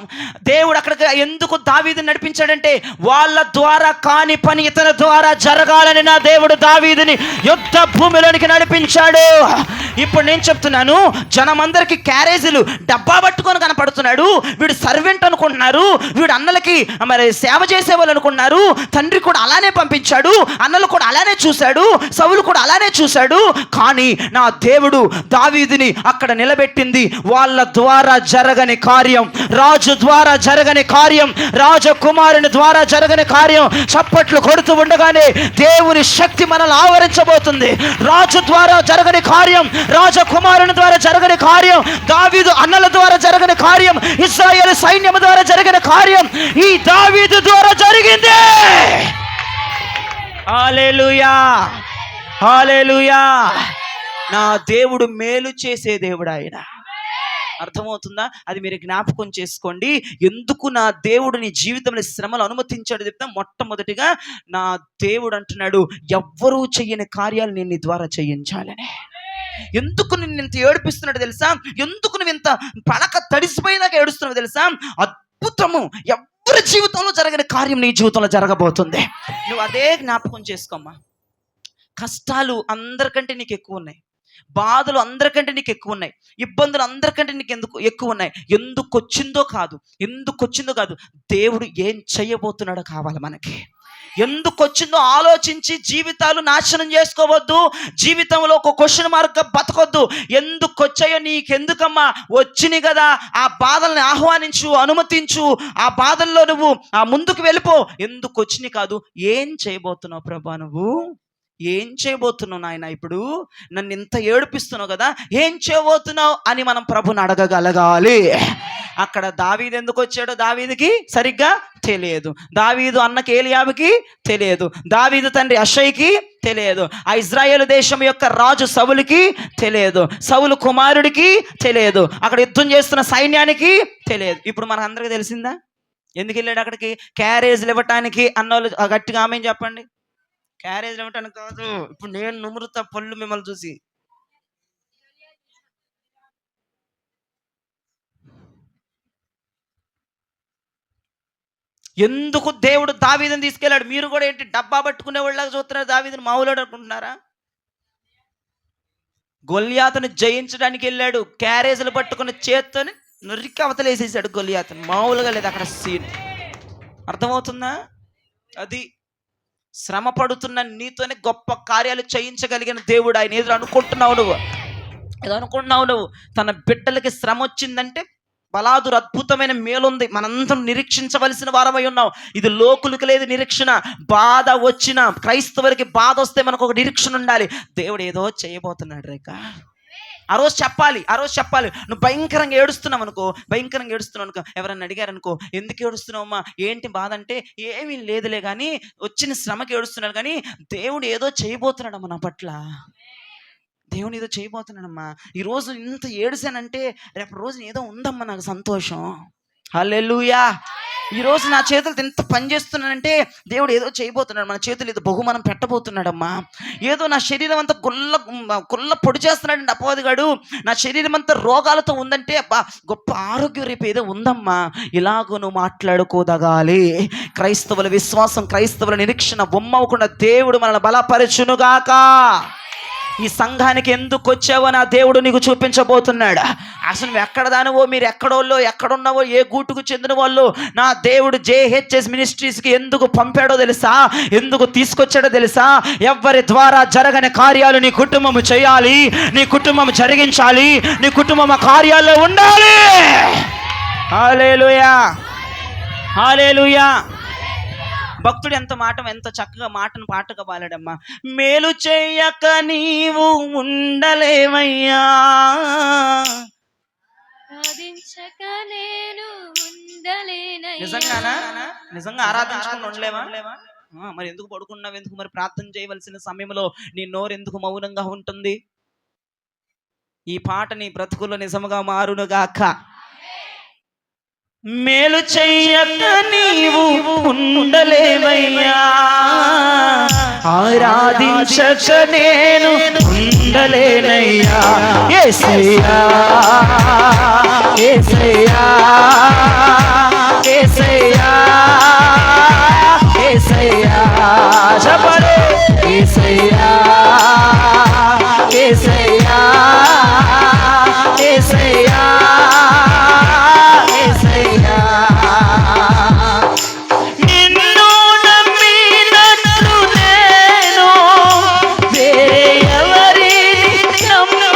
దేవుడు అక్కడికి ఎందుకు దావీదుని నడిపించాడంటే, వాళ్ళ ద్వారా కాని పని ఇతని ద్వారా జరగాలని నా దేవుడు దావీదుని యుద్ధ భూమిలోనికి నడిపించాడు. ఇప్పుడు నేను చెప్తున్నాను, జనమందరికి క్యారేజీలు డబ్బా పట్టుకొని కనపడుతున్నాడు. వీడు సర్వెంట్ అనుకుంటున్నారు, వీడు అన్నలకి మరి సేవ చేసేవాళ్ళు అనుకున్నారు. తండ్రి కూడా అలానే పంపించాడు, అన్నలు కూడా అలానే చూశాడు, సౌలు కూడా అలానే చూశాడు. కానీ నా దేవుడు దావీదుని అక్కడ నిలబెట్టింది వాళ్ళ ద్వారా జరగని కార్యం, రాజు ద్వారా జరగని కార్యం, రాజకుమారుని ద్వారా జరగని కార్యం. చప్పట్లు కొడుతూ ఉండగానే దేవుని శక్తి మనల్ని ఆవరించబోతుంది. రాజు ద్వారా జరగని కార్యం, రాజకుమారుని ద్వారా జరగని కార్యం, దావీదు అన్నల ద్వారా జరగని కార్యం, ఇశ్రాయేలు సైన్యం ద్వారా జరిగిన కార్యం ఈ దావీదు ద్వారా జరిగింది. హల్లెలూయా, హల్లెలూయా. నా దేవుడు మేలు చేసే దేవుడు ఆయన. అర్థమవుతుందా? అది మీరు జ్ఞాపకం చేసుకోండి. ఎందుకు నా దేవుడు నీ జీవితంలో శ్రమలు అనుమతించాడు చెప్తా. మొట్టమొదటిగా నా దేవుడు అంటున్నాడు, ఎవ్వరూ చెయ్యని కార్యాలు నేను నీ ద్వారా చేయించాలని. ఎందుకు నిన్ను ఇంత ఏడిపిస్తున్నాడు తెలుసా? ఎందుకు నువ్వు ఇంత పడక తడిసిపోయినాక ఏడుస్తున్నావు తెలుసా? అద్భుతము, ఎవరి జీవితంలో జరగని కార్యం నీ జీవితంలో జరగబోతుంది. నువ్వు అదే జ్ఞాపకం చేసుకోమ్మా. కష్టాలు అందరికంటే నీకు ఎక్కువ ఉన్నాయి, బాధలు అందరికంటే నీకు ఎక్కువ ఉన్నాయి, ఇబ్బందులు అందరికంటే నీకు ఎక్కువ ఉన్నాయి. ఎందుకు వచ్చిందో కాదు, దేవుడు ఏం చేయబోతున్నాడో కావాలి మనకి. ఎందుకు వచ్చిందో ఆలోచించి జీవితాలు నాశనం చేసుకోవద్దు. జీవితంలో ఒక క్వశ్చన్ మార్క్ బతకొద్దు. ఎందుకు వచ్చాయో నీకెందుకమ్మా, వచ్చినాయి కదా, ఆ బాధల్ని ఆహ్వానించు, అనుమతించు. ఆ బాధల్లో నువ్వు ముందుకు వెళ్ళిపో. ఎందుకు వచ్చినాయి కాదు, ఏం చేయబోతున్నావు ప్రభా, నువ్వు ఏం చేయబోతున్నావు నాయన, ఇప్పుడు నన్ను ఇంత ఏడిపిస్తున్నావు కదా, ఏం చేయబోతున్నావు అని మనం ప్రభుని అడగగలగాలి. అక్కడ దావీదు ఎందుకు వచ్చాడో దావీదుకి సరిగ్గా తెలియదు, దావీదు అన్నకి ఏలియాబుకి తెలియదు, దావీదు తండ్రి అషయ్కి తెలియదు, ఆ ఇజ్రాయేలు దేశం యొక్క రాజు సౌలుకి తెలియదు, సౌలు కుమారుడికి తెలియదు, అక్కడ యుద్ధం చేస్తున్న సైన్యానికి తెలియదు. ఇప్పుడు మన అందరికీ తెలిసిందా ఎందుకు వెళ్ళాడు అక్కడికి? క్యారేజ్లు ఇవ్వటానికి అన్నోళ్ళు గట్టిగా ఆమె చెప్పండి. క్యారేజ్లు ఇవ్వటానికి కాదు. ఇప్పుడు నేను నుమురుతా పళ్ళు మిమ్మల్ని చూసి. ఎందుకు దేవుడు దావీదుని తీసుకెళ్ళాడు? మీరు కూడా ఏంటి డబ్బా పట్టుకునే వాళ్ళగా చూస్తున్నారు దావీదుని, మామూలుడు అనుకుంటున్నారా? గొల్యాతుని జయించడానికి వెళ్ళాడు, క్యారేజీలు పట్టుకుని చేత్తోని నరికి అవతలేసేసాడు గొల్యాతుని. మామూలుగా లేదు అక్కడ సీన్. అర్థమవుతుందా? అది శ్రమ పడుతున్న నీతోనే గొప్ప కార్యాలు చేయించగలిగిన దేవుడు ఆయన. ఏదో అనుకుంటున్నావు నువ్వు, తన బిడ్డలకి శ్రమ వచ్చిందంటే బలాదురు అద్భుతమైన మేలుంది. మనందరం నిరీక్షించవలసిన వారమై ఉన్నాం. ఇది లోకులకు లేదు నిరీక్షణ. బాధ వచ్చిన క్రైస్తవులకి బాధ వస్తే మనకు ఒక నిరీక్షణ ఉండాలి. దేవుడు ఏదో చేయబోతున్నాడు రేక. ఆ రోజు చెప్పాలి. నువ్వు భయంకరంగా ఏడుస్తున్నావు అనుకో, ఎవరన్నా అడిగారు అనుకో, ఎందుకు ఏడుస్తున్నావమ్మా, ఏంటి బాధ అంటే, ఏమీ లేదులే కానీ వచ్చిన శ్రమకి ఏడుస్తున్నాడు, కానీ దేవుడు ఏదో చేయబోతున్నాడమ్మా నా పట్ల. దేవుని ఏదో చేయబోతున్నాడమ్మా. ఈరోజు ఇంత ఏడుసానంటే రేపు రోజు ఏదో ఉందమ్మా నాకు సంతోషం. హల్లెలూయా. ఈరోజు నా చేతులతో ఎంత పని చేస్తున్నానంటే దేవుడు ఏదో చేయబోతున్నాడు, మన చేతులు ఏదో బహుమానం పెట్టబోతున్నాడమ్మా. ఏదో నా శరీరం అంతా గుల్ల పొడి చేస్తున్నాడండి అపవాదిగాడు. నా శరీరం అంతా రోగాలతో ఉందంటే అబ్బా గొప్ప ఆరోగ్యం రేపు ఏదో ఉందమ్మా. ఇలాగో నువ్వు మాట్లాడుకోదగాలి. క్రైస్తవుల విశ్వాసం, క్రైస్తవుల నిరీక్షణ బొమ్మవకుండా దేవుడు మనల్ని బలపరచునుగాక. ఈ సంఘానికి ఎందుకు వచ్చావో నా దేవుడు నీకు చూపించబోతున్నాడు. అసలు నువ్వు ఎక్కడ దానివో, మీరు ఎక్కడోళ్ళో, ఎక్కడున్నావో, ఏ గూటుకు చెందిన వాళ్ళు నా దేవుడు JHS మినిస్ట్రీస్కి ఎందుకు పంపాడో తెలుసా? ఎందుకు తీసుకొచ్చాడో తెలుసా? ఎవరి ద్వారా జరగని కార్యాలు నీ కుటుంబం చేయాలి, నీ కుటుంబం జరిగించాలి, నీ కుటుంబం కార్యాల్లో ఉండాలి. హల్లెలూయా, హల్లెలూయా. భక్తుడు ఎంత చక్కగా మాటను పాటగా పాడాడమ్మా. మేలు చెయ్యక నీవు ఉండలేవయ్యా, నిజంగా ఆరాధించకుండా ఉండలేవా? మరి ఎందుకు పడుకున్నావు? ఎందుకు మరి ప్రార్థన చేయవలసిన సమయంలో నీ నోరు ఎందుకు మౌనంగా ఉంటుంది? ఈ పాట నీ బ్రతుకులో నిజముగా మారునుగాక. మేలు చెయ్యక నీవు ఉండలేవయ్యా, ఆరాధించక నేను ఉండలేనయ్యా. యేసయ్యా, యేసయ్యా, యేసయ్యా, యేసయ్యా. చెప్పండి. యేసయ్యా, యేసయ్యా, యేసయ్యా, నిన్ను నమ్మినట్లు నేను వేరే ఎవరిని నమ్మను.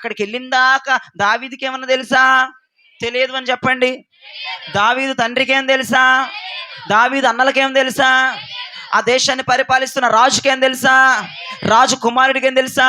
అక్కడికి వెళ్ళిందాకా దావీదుకి ఏమన్నా తెలుసా? తెలియదు అని చెప్పండి. దావీదు తండ్రికి ఏం తెలుసా? దావీదు అన్నలకేం తెలుసా? ఆ దేశాన్ని పరిపాలిస్తున్న రాజుకేం తెలుసా? రాజు కుమారుడికి ఏం తెలుసా?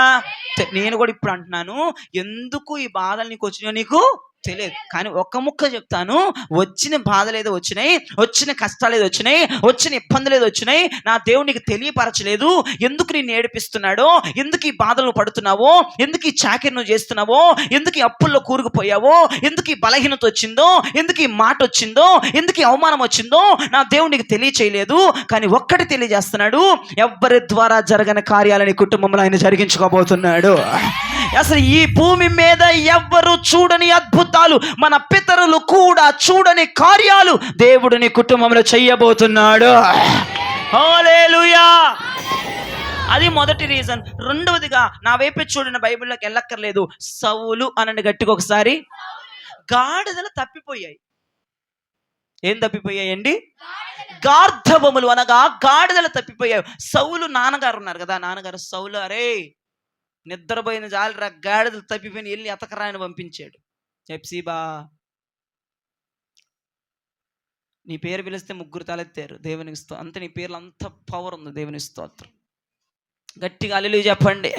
నేను కూడా ఇప్పుడు అంటున్నాను, ఎందుకు ఈ బాధలు నీకు వచ్చినాయో నీకు తెలియదు. కానీ ఒక్క ముక్క చెప్తాను, వచ్చిన బాధలు ఏదో వచ్చినాయి, వచ్చిన కష్టాలు ఏదో వచ్చినాయి, వచ్చిన ఇబ్బందులు ఏదో వచ్చినాయి, నా దేవుడు నీకు తెలియపరచలేదు. ఎందుకు నేను ఏడిపిస్తున్నాడో, ఎందుకు ఈ బాధలు పడుతున్నావో, ఎందుకు ఈ చాకిరి నువ్వు చేస్తున్నావో, ఎందుకు ఈ అప్పుల్లో కూరుకుపోయావో, ఎందుకు ఈ బలహీనత వచ్చిందో, ఎందుకు ఈ మాట వచ్చిందో, ఎందుకు ఈ అవమానం వచ్చిందో నా దేవుడు నీకు తెలియచేయలేదు. కానీ ఒక్కటి తెలియజేస్తున్నాడు, ఎవ్వరి ద్వారా జరగని కార్యాలని కుటుంబంలో ఆయన జరిగించుకోబోతున్నాడు. అసలు ఈ భూమి మీద ఎవ్వరు చూడని అద్భుతాలు, మన పితరులు కూడా చూడని కార్యాలు దేవుడు నీ కుటుంబంలో చెయ్యబోతున్నాడు. హల్లెలూయా. అది మొదటి రీజన్. రెండవదిగా, నా వైపు చూడని బైబిల్లోకి వెళ్ళక్కర్లేదు, సౌలు అనండి గట్టిగా ఒకసారి. గాడిదలు తప్పిపోయాయి. ఏం తప్పిపోయాయండి? గార్ధబములు అనగా గాడిదలు తప్పిపోయాయి. సౌలు నాన్నగారు ఉన్నారు కదా, నాన్నగారు సౌలు, అరే నిద్రపోయిన జాలరా, గాడిదలు తప్పిపోయిన, వెళ్ళి ఎతకరా అని పంపించాడు. హెప్సీబా, నీ పేరు పిలిస్తే ముగ్గురు తలెత్తారు. దేవునికి అంత నీ పేర్లు అంత పవర్ ఉంది. దేవుని స్తోత్రం. గట్టిగా హల్లెలూయా చెప్పండి.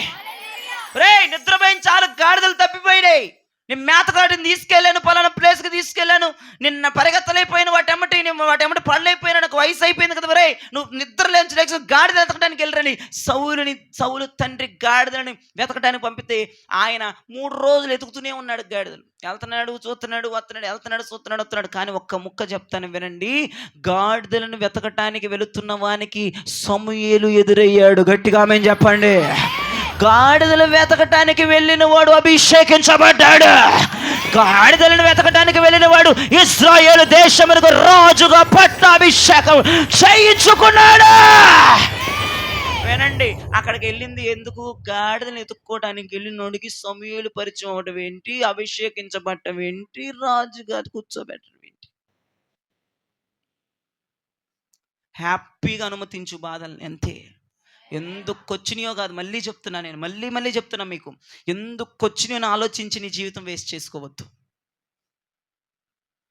రే, నిద్రపోయిన చాలు, గాడిదలు తప్పిపోయినాయి. నేను మేతగాడిని తీసుకెళ్ళాను, పలానా ప్లేస్కి తీసుకెళ్ళాను, నిన్న పరిగెత్తలేకపోయిన వాటెమ్మటి పళ్ళైపోయినా, నాకు వయసు అయిపోయింది కదా, రే నువ్వు నిద్ర లేచి గాడిద వెతకడానికి వెళ్ళరని సౌలు తండ్రి గాడిదలని వెతకడానికి పంపితే ఆయన 3 రోజులు ఎతుకుతూనే ఉన్నాడు. గాడిదలు వెళ్తున్నాడు, చూస్తున్నాడు, వస్తున్నాడు, వెళ్తున్నాడు, చూస్తున్నాడు, వస్తున్నాడు. కానీ ఒక్క ముక్క చెప్తాను వినండి, గాడిదలను వెతకటానికి వెళుతున్న వానికి సమూయేలు ఎదురయ్యాడు. గట్టిగా ఆమేన్ చెప్పండి. గాడిదలు వెతకటానికి వెళ్ళిన వాడు అభిషేకించబడ్డాడు. గాడిదలను వెతకటానికి వెళ్ళిన వాడు ఇశ్రాయేలు దేశమునకు రాజుగా పట్టాభిషేకం చేయించుకున్నాడు. వినండి, అక్కడికి వెళ్ళింది ఎందుకు? గాడిదలను ఎత్తుక్కోవడానికి వెళ్ళినోడికి సమూయేలు పరిచయం అవడం ఏంటి, అభిషేకించబడటం ఏంటి, రాజుగా కూర్చోబెట్టడం ఏంటి? హ్యాపీగా అనుమతించు బాధల్ని, అంతే. ఎందుకు వచ్చినాయో కాదు, మళ్ళీ చెప్తున్నా, నేను మళ్ళీ చెప్తున్నా మీకు, ఎందుకు వచ్చినాయో ఆలోచించి నీ జీవితం వేస్ట్ చేసుకోవద్దు.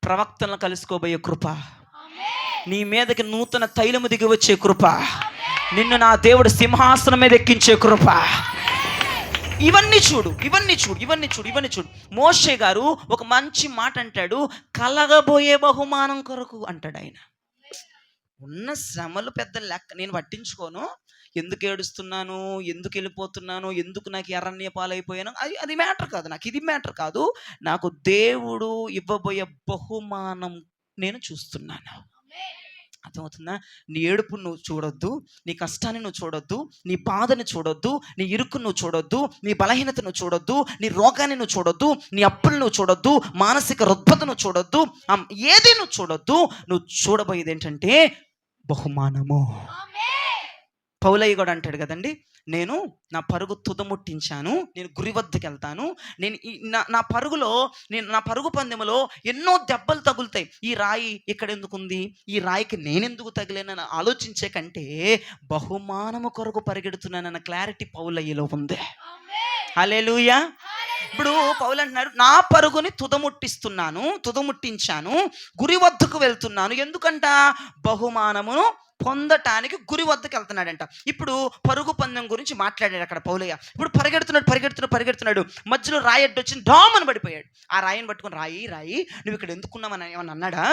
ప్రవక్తలను కలుసుకోబోయే కృప, నీ మీదకి నూతన తైలము దిగి వచ్చే కృప, నిన్ను నా దేవుడు సింహాసనం మీద ఎక్కించే కృప, ఇవన్నీ చూడు. మోషే గారు ఒక మంచి మాట అంటాడు, కలగబోయే బహుమానం కొరకు అంటాడు ఆయన. ఉన్న శ్రమలు పెద్ద లెక్క, నేను పట్టించుకోను. ఎందుకు ఏడుస్తున్నాను, ఎందుకు వెళ్ళిపోతున్నాను, ఎందుకు నాకు అరణ్య పాలైపోయాను, అది మ్యాటర్ కాదు. నాకు ఇది మ్యాటర్ కాదు. నాకు దేవుడు ఇవ్వబోయే బహుమానం నేను చూస్తున్నాను. అర్థమవుతుందా? నీ ఏడుపు నువ్వు చూడొద్దు, నీ కష్టాన్ని నువ్వు చూడొద్దు, నీ బాధని చూడొద్దు, నీ ఇరుకును నువ్వు చూడొద్దు, నీ బలహీనతను చూడొద్దు, నీ రోగాన్ని నువ్వు చూడొద్దు, నీ అప్పులు నువ్వు చూడొద్దు, మానసిక రుగ్మతను చూడొద్దు, ఏది నువ్వు చూడొద్దు. నువ్వు చూడబోయేది ఏంటంటే బహుమానము. పౌలయ్య కూడా అంటాడు కదండి, నేను నా పరుగు తుదముట్టించాను, నేను గురి వద్దకు వెళ్తాను. నేను నా పరుగు పందెములో ఎన్నో దెబ్బలు తగులుతాయి. ఈ రాయి ఇక్కడ ఎందుకుంది, ఈ రాయికి నేనెందుకు తగిలేనని ఆలోచించే కంటే బహుమానము కొరకు పరిగెడుతున్నానన్న క్లారిటీ పౌలయ్యలో ఉంది. హల్లెలూయా. ఇప్పుడు పౌలు అంటున్నాడు, నా పరుగుని తుదముట్టించాను, గురి వద్దకు వెళ్తున్నాను. ఎందుకంట? బహుమానమును పొందటానికి గురి వద్దకు వెళ్తున్నాడంట. ఇప్పుడు పరుగు పందెం గురించి మాట్లాడాడు అక్కడ పౌలయ్య. ఇప్పుడు పరిగెడుతున్నాడు, మధ్యలో రాయి అడ్డు వచ్చి డామని పడిపోయాడు. ఆ రాయిని పట్టుకుని, రాయి నువ్వు ఇక్కడ ఎందుకున్నావని ఏమన్నా అన్నాడా?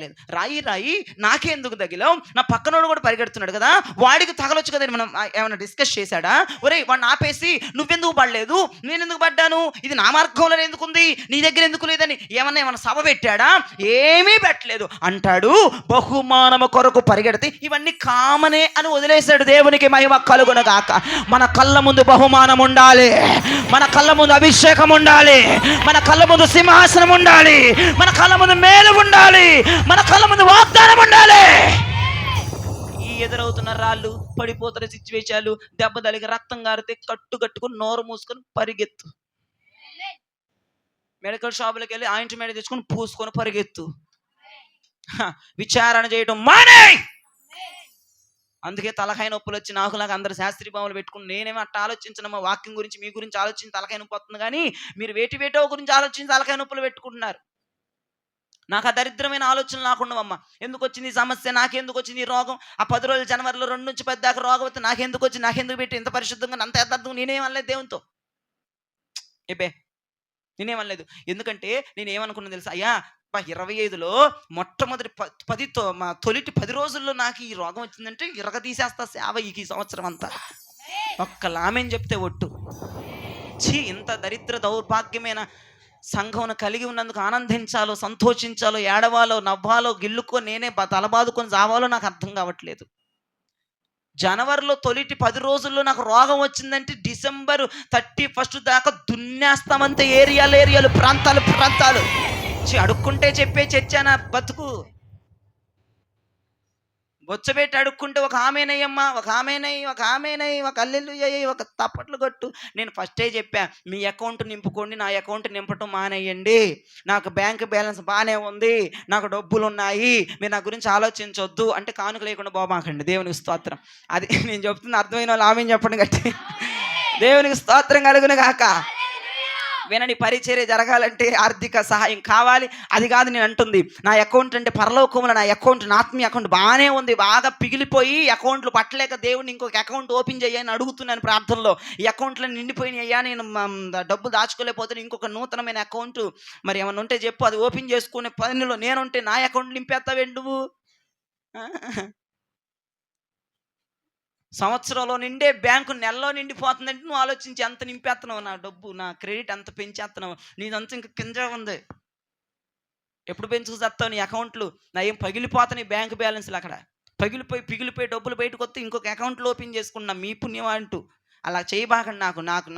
లేదు. రాయి నాకే ఎందుకు తగిలావు, నా పక్కనోడు కూడా పరిగెడుతున్నాడు కదా, వాడికి తగలొచ్చు కదా, మనం ఏమైనా డిస్కస్ చేశాడా? ఒరే వాడిని ఆపేసి నువ్వెందుకు పడలేదు, నేను ఎందుకు పడ్డాను, ఇది నా మార్గంలో ఎందుకుంది, నీ దగ్గర ఎందుకు లేదని ఏమన్నా సభ పెట్టాడా? ఏమీ పెట్టలేదు అంటాడు. బహుమానము కొరకు పరిగెడితే ఇవన్నీ కామనే అని వదిలేశాడు. దేవునికి మహిమ కలుగునుగాక. మన కళ్ళ ముందు బహుమానం ఉండాలి, మన కళ్ళ ముందు అభిషేకం ఉండాలి, మన కళ్ళ ముందు సింహాసనం ఉండాలి, మన కళ్ళ ముందు మేలు ఉండాలి, మన కళ్ళ ముందు వాగ్దానం ఉండాలి. ఈ ఎదురవుతున్న రాళ్ళు, పడిపోతున్న సిచ్యువేషన్లు, దెబ్బ తగిలి రక్తం గారితే కట్టుకుని నోరు మూసుకొని పరిగెత్తు. మెడికల్ షాపులకు వెళ్ళి ఆయింట్మెంట్ తెచ్చుకొని పూసుకొని పరిగెత్తు. విచారణ చేయటం మానే. అందుకే తలకాయ నొప్పులు వచ్చి నాకులాగా అందరు శాస్త్రీ భావనలు పెట్టుకుని నేనేమో అట్లా ఆలోచించనమ్మా, వాక్యం గురించి మీ గురించి ఆలోచించి తలకాయ నొప్పి వస్తుంది, కానీ మీరు వేటో గురించి ఆలోచించి తలకాయ నొప్పులు పెట్టుకుంటున్నారు. నాకు ఆ దరిద్రమైన ఆలోచనలు నాకుండవమ్మా. ఎందుకు వచ్చింది ఈ సమస్య, నాకెందుకు వచ్చింది ఈ రోగం, ఆ 10 రోజులు జనవరిలో 2 నుంచి 10 దాకా రోగం వస్తే నాకెందుకు వచ్చింది, నాకెందుకు పెట్టి ఇంత పరిశుద్ధంగా అంత యథార్థంగా నేనేమనలేదు దేవునితో. ఏపే నేనేమనలేదు. ఎందుకంటే నేనేమనుకున్నాను తెలుసా, అయ్యా 25లో మొట్టమొదటి 10 మా తొలిటి 10 రోజుల్లో నాకు ఈ రోగం వచ్చిందంటే ఇరగ తీసేస్తా సేవ ఈ సంవత్సరం అంతా. ఒక్క లామేని చెప్తే ఒట్టు. ఇంత దరిద్ర దౌర్భాగ్యమైన సంఘమును కలిగి ఉన్నందుకు ఆనందించాలో, సంతోషించాలో, ఏడవాలో, నవ్వాలో, గిల్లుకో నేనే తలబాదుకొని చావాలో నాకు అర్థం కావట్లేదు. జనవరిలో తొలిటి 10 రోజుల్లో నాకు రోగం వచ్చిందంటే డిసెంబర్ 31 దాకా దున్నేస్తామంతే ఏరియాలు ప్రాంతాలు అడుక్కుంటే చెప్పే చర్చన బతుకు. బొచ్చబెట్టి అడుక్కుంటే ఒక ఆమెనయ్యమ్మా, ఒక ఆమెనయ్యి, ఒక అల్లెలుయ్య, ఒక తప్పట్లు కొట్టు. నేను ఫస్టే చెప్పా, మీ అకౌంట్ నింపుకోండి, నా అకౌంట్ నింపటం మానేయండి, నాకు బ్యాంక్ బ్యాలెన్స్ బాగానే ఉంది, నాకు డబ్బులు ఉన్నాయి, మీరు నా గురించి ఆలోచించొద్దు అంటే కానుక లేకుండా బామాకండి. దేవునికి స్తోత్రం. అది నేను చెప్తున్నా, అర్థమైన వాళ్ళు ఆమెను చెప్పండి గట్టి. దేవునికి స్తోత్రం కలుగును గాక. వినండి, పరిచర్య జరగాలంటే ఆర్థిక సహాయం కావాలి. అది కాదు నేను అంటుంది. నా అకౌంట్ అంటే పరలోకంలో నా అకౌంట్, నా ఆత్మీయ అకౌంట్ బాగానే ఉంది, బాగా పిగిలిపోయి అకౌంట్లు పట్టలేక దేవుడిని ఇంకొక అకౌంట్ ఓపెన్ చేయని అడుగుతున్నాను ప్రార్థనలో. ఈ అకౌంట్లో నిండిపోయినాయి అయ్యా, నేను డబ్బులు దాచుకోలేకపోతే ఇంకొక నూతనమైన అకౌంట్ మరి ఏమన్నా ఉంటే చెప్పు, అది ఓపెన్ చేసుకునే పనిలో నేనుంటే నా అకౌంట్ నింపేస్తావేంటి నువ్వు? సంవత్సరంలో నిండే బ్యాంకు నెలలో నిండిపోతుందంటే నువ్వు ఆలోచించి ఎంత నింపేస్తున్నావు, నా డబ్బు, నా క్రెడిట్ ఎంత పెంచేస్తున్నావు, నీదంతా ఇంకా కింద ఉంది. ఎప్పుడు పెంచుకు చేస్తావు నీ అకౌంట్లు? నా ఏం పగిలిపోతున్నాయి బ్యాంకు బ్యాలెన్స్లు, అక్కడ పిగిలిపోయి డబ్బులు బయటకు వస్తే ఇంకొక అకౌంట్లు ఓపెన్ చేసుకున్నా మీ పుణ్యం అంటూ. అలా చేయబాకండి.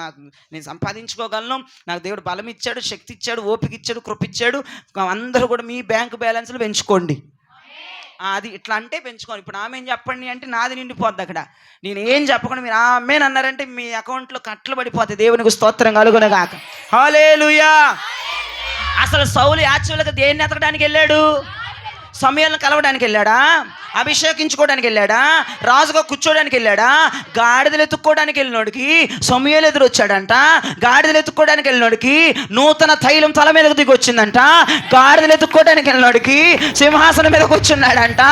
నాకు నేను సంపాదించుకోగలను, నాకు దేవుడు బలం ఇచ్చాడు, శక్తి ఇచ్చాడు, ఓపిక ఇచ్చాడు, కృప ఇచ్చాడు. అందరూ కూడా మీ బ్యాంకు బ్యాలెన్స్లు పెంచుకోండి. అది ఇట్లా అంటే పెంచుకోండి. ఇప్పుడు ఆమె ఏం చెప్పండి అంటే నాది నిండిపోద్ది. అక్కడ నేను ఏం చెప్పకుండా మీరు ఆమె అన్నారంటే మీ అకౌంట్లో కట్టలు పడిపోతాయి. దేవునికి స్తోత్రం కలుగును గాక. హల్లెలూయా. అసలు సౌలు యాక్చువల్గా దేన్ని ఎతకడానికి వెళ్ళాడు? సమూయేలును కలవడానికి వెళ్ళాడా? అభిషేకించుకోవడానికి వెళ్ళాడా? రాజుగా కూర్చోడానికి వెళ్ళాడా? గాడిదలు ఎత్తుక్కోవడానికి వెళ్ళినోడికి సమూయేలు ఎదురు వచ్చాడంట. గాడిదలు ఎత్తుక్కోవడానికి వెళ్ళినోడికి నూతన తైలం తల మీదకు దిగి వచ్చిందంట. గాడిదలు ఎత్తుక్కోవడానికి వెళ్ళినోడికి సింహాసనం మీదకి వచ్చిన్నాడంట.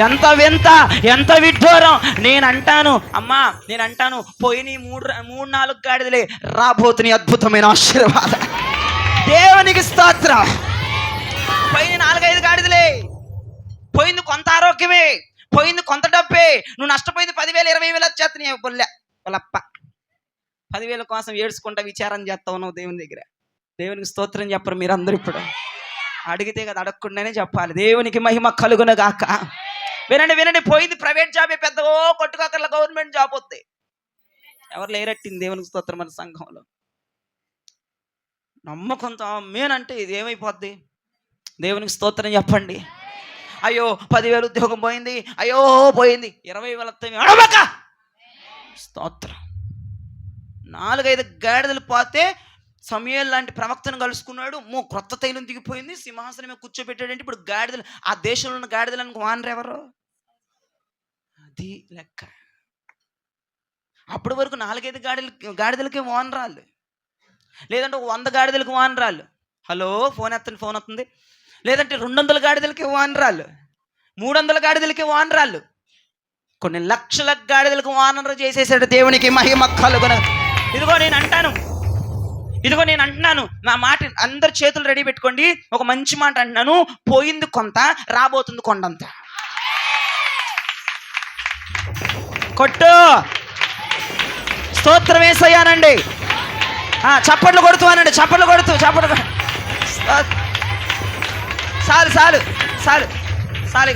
ఎంత వింత, ఎంత విడ్డూరం. నేనంటాను అమ్మా, పోయిన 3-4 గాడిదలే, రాబోతుని అద్భుతమైన ఆశీర్వాదం. దేవునికి స్తోత్రం. పోయిన 4-5 గాడిదలే, పోయింది కొంత ఆరోగ్యమే, పోయింది కొంత డబ్బే. నువ్వు నష్టపోయింది 10,000 20,000 వచ్చేస్తున్నాయి. వాళ్ళప్ప 10,000 కోసం ఏడ్చుకుంటా విచారం చేస్తా ఉన్నావు దేవుని దగ్గర. దేవునికి స్తోత్రం చెప్పరు మీరందరూ. ఇప్పుడు అడిగితే కదా, అడగకుండానే చెప్పాలి. దేవునికి మహిమ కలుగును గాక. వినండి, పోయింది ప్రైవేట్ జాబే, పెద్ద కొట్టుకోకర్ల గవర్నమెంట్ జాబ్ వద్ది. ఎవరు లేరట్టింది దేవునికి స్తోత్రం. మన సంఘంలో నమ్మకంతో మేనంటే ఇది ఏమైపోద్ది? దేవునికి స్తోత్రం చెప్పండి. అయ్యో 10,000 ఉద్యోగం పోయింది, అయ్యో పోయింది, 20,000 అడవక స్తోత్రం. 4-5 గాడిదలు పోతే సమూయేలు లాంటి ప్రవక్తను కలుసుకున్నాడు. క్రొత్త తైలం దిగిపోయింది, సింహాసనమే కూర్చోబెట్టాడంటే ఇప్పుడు గాడిదలు, ఆ దేశంలో ఉన్న గాడిదలకు వానరు ఎవరు? అది లెక్క. అప్పటి వరకు 4-5 గాడిదలకి వానరాళ్ళు, లేదంటే 100 గాడిదలకు వానరాళ్ళు. హలో, ఫోన్ వస్తుంది. లేదంటే 200 గాడిదలకి వానరాళ్ళు, 300 గాడిదలకి వానరాళ్ళు, కొన్ని లక్షల గాడిదలకు వానరు చేసేసాడు. దేవునికి మహిమ కలుగును. ఇదిగో నేను అంటున్నాను, నా మాట అందరు చేతులు రెడీ పెట్టుకోండి. ఒక మంచి మాట అంటున్నాను. పోయింది కొంత, రాబోతుంది కొండంత. కొట్టు స్తోత్రం వేసయ్యానండి. చప్పట్లు కొడుతూ అనండి, చప్పట్లు కొడుతూ.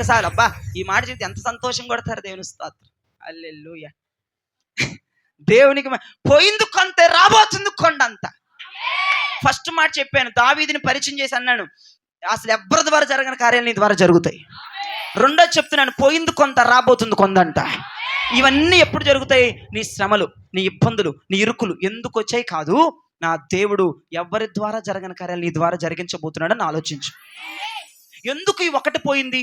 చాలు అబ్బా, ఈ మాట చెప్తే ఎంత సంతోషం కొడతారు. దేవుని స్తోత్రం. హల్లెలూయా. దేవునికి పోయింది కొంత, రాబోతుంది కొండంత. ఫస్ట్ మాట చెప్పాను, దావీదుని పరిచయం చేసి అన్నాను, అసలు ఎవరి ద్వారా జరగని కార్యాలు నీ ద్వారా జరుగుతాయి. రెండోది చెప్తున్నాను, పోయింది కొంత, రాబోతుంది కొందంట. ఇవన్నీ ఎప్పుడు జరుగుతాయి? నీ శ్రమలు, నీ ఇబ్బందులు, నీ ఇరుకులు ఎందుకు వచ్చాయి కాదు, నా దేవుడు ఎవరి ద్వారా జరగని కార్యాలు నీ ద్వారా జరిగించబోతున్నాడని ఆలోచించు. ఎందుకు ఈ ఒకటి పోయింది?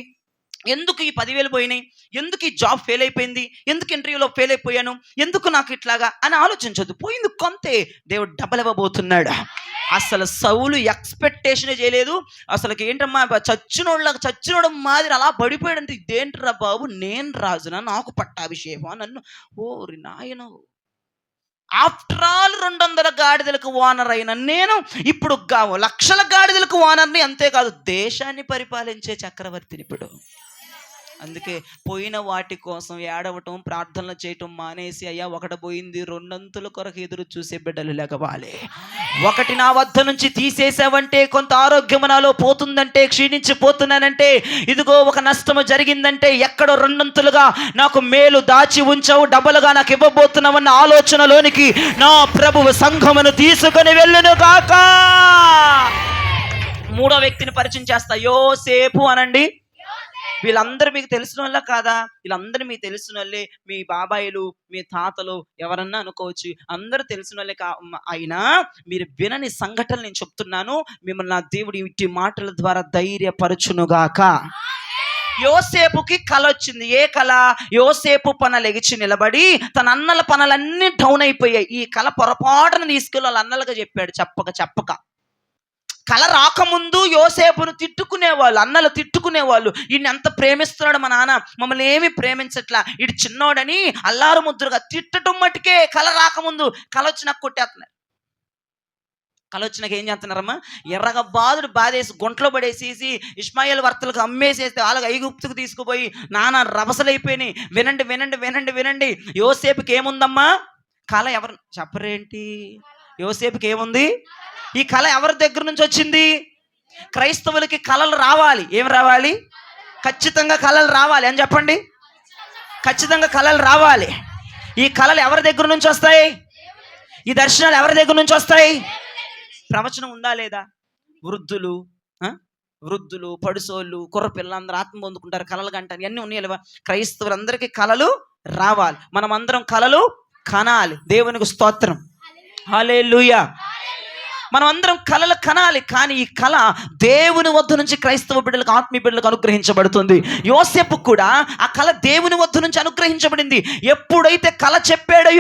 ఎందుకు ఈ 10,000 పోయినాయి, ఎందుకు ఈ జాబ్ ఫెయిల్ అయిపోయింది, ఎందుకు ఇంటర్వ్యూలో ఫెయిల్ అయిపోయాను, ఎందుకు నాకు ఇట్లాగా అని ఆలోచించొద్దు. పోయింది కొంతే, దేవుడు డబల్ ఇవ్వబోతున్నాడు. అసలు సౌలు ఎక్స్పెక్టేషన్ చేయలేదు. అసలుకి ఏంటమ్మా చచ్చినోడు మాదిరి అలా పడిపోయాడంటే, ఇదేంట్రా బాబు, నేను రాజునా, నాకు పట్టాభిషేకం నన్ను, ఓరి నాయన. ఆఫ్టర్ ఆల్ 200 గాడిదలకు ఓనర్ అయిన నేను ఇప్పుడు లక్షల గాడిదలకు ఓనర్ని, అంతేకాదు దేశాన్ని పరిపాలించే చక్రవర్తిని ఇప్పుడు. అందుకే పోయిన వాటి కోసం ఏడవటం, ప్రార్థనలు చేయటం మానేసి, అయ్యా ఒకటి పోయింది, 2 కొరకు ఎదురు చూసే బిడ్డలు లేకవాలి. ఒకటి నా వద్ద నుంచి తీసేసావంటే, కొంత ఆరోగ్యం నాలో పోతుందంటే, క్షీణించిపోతున్నానంటే, ఇదిగో ఒక నష్టము జరిగిందంటే, ఎక్కడో 2 నాకు మేలు దాచి ఉంచావు, డబలుగా నాకు ఇవ్వబోతున్నావన్న ఆలోచనలోనికి నా ప్రభువు సంఘమును తీసుకొని వెళ్ళును గాక. 3వ వ్యక్తిని పరిచయం చేస్తా, యోసేపు అనండి. వీళ్ళందరూ మీకు తెలిసిన వాళ్ళ కాదా? వీళ్ళందరూ మీకు తెలిసిన వాళ్ళే, మీ బాబాయిలు, మీ తాతలు, ఎవరన్నా అనుకోవచ్చు, అందరూ తెలిసిన వాళ్ళే. అయినా మీరు వినని సంఘటన నేను చెప్తున్నాను, మిమ్మల్ని నా దేవుడు ఇట్టి మాటల ద్వారా ధైర్యపరచునుగాక. యోసేపుకి కళ వచ్చింది. ఏ కళ? యోసేపు పన లెగిచి నిలబడి తన అన్నల పనులన్నీ డౌన్ అయిపోయాయి. ఈ కళ పొరపాటున తీసుకెళ్ళి వాళ్ళ అన్నలుగా చెప్పాడు, చెప్పక. కళ రాకముందు యోసేపును తిట్టుకునేవాళ్ళు, అన్నలు తిట్టుకునేవాళ్ళు, ఈయన ఎంత ప్రేమిస్తున్నాడు మా నాన్న, మమ్మల్ని ఏమి ప్రేమించట్లా, ఇటు చిన్నోడని అల్లారు ముద్దురుగా తిట్టడం మట్టుకే. కళ రాకముందు, కళ వచ్చినాక కొట్టేస్తున్నారు. కళ వచ్చినాక ఏం చేస్తున్నారమ్మా, ఎర్రగా బాధేసి గుంటలో పడేసేసి ఇష్మాయేల్ వర్తలకు అమ్మేసేస్తే, వాళ్ళకి ఐగుప్తుకు తీసుకుపోయి నాన్న రభసలైపోయినాయి. వినండి, యోసేపుకి ఏముందమ్మా కళ? ఎవరు చెప్పరేంటి? యోసేపుకి ఏముంది? ఈ కళ ఎవరి దగ్గర నుంచి వచ్చింది? క్రైస్తవులకి కళలు రావాలి. ఏం రావాలి? ఖచ్చితంగా కళలు రావాలి అని చెప్పండి. ఖచ్చితంగా కళలు రావాలి. ఈ కళలు ఎవరి దగ్గర నుంచి వస్తాయి? ఈ దర్శనాలు ఎవరి దగ్గర నుంచి వస్తాయి? ప్రవచనం ఉందా లేదా? వృద్ధులు, పడుసోళ్ళు, కుర్ర పిల్లలందరూ ఆత్మ పొందుకుంటారు, కళలు కంటారు, ఇవన్నీ ఉన్నాయి లేవా? క్రైస్తవులందరికీ కళలు రావాలి. మనం అందరం కళలు కనాలి. దేవునికి స్తోత్రం, హల్లెలూయా. మనం అందరం కళలు కనాలి. కానీ ఈ కళ దేవుని వద్ద నుంచి క్రైస్తవ బిడ్డలకు, ఆత్మీయ బిడ్డలకు అనుగ్రహించబడుతుంది. యోసేపు కూడా ఆ కళ దేవుని వద్ద నుంచి అనుగ్రహించబడింది. ఎప్పుడైతే కళ చెప్పాడో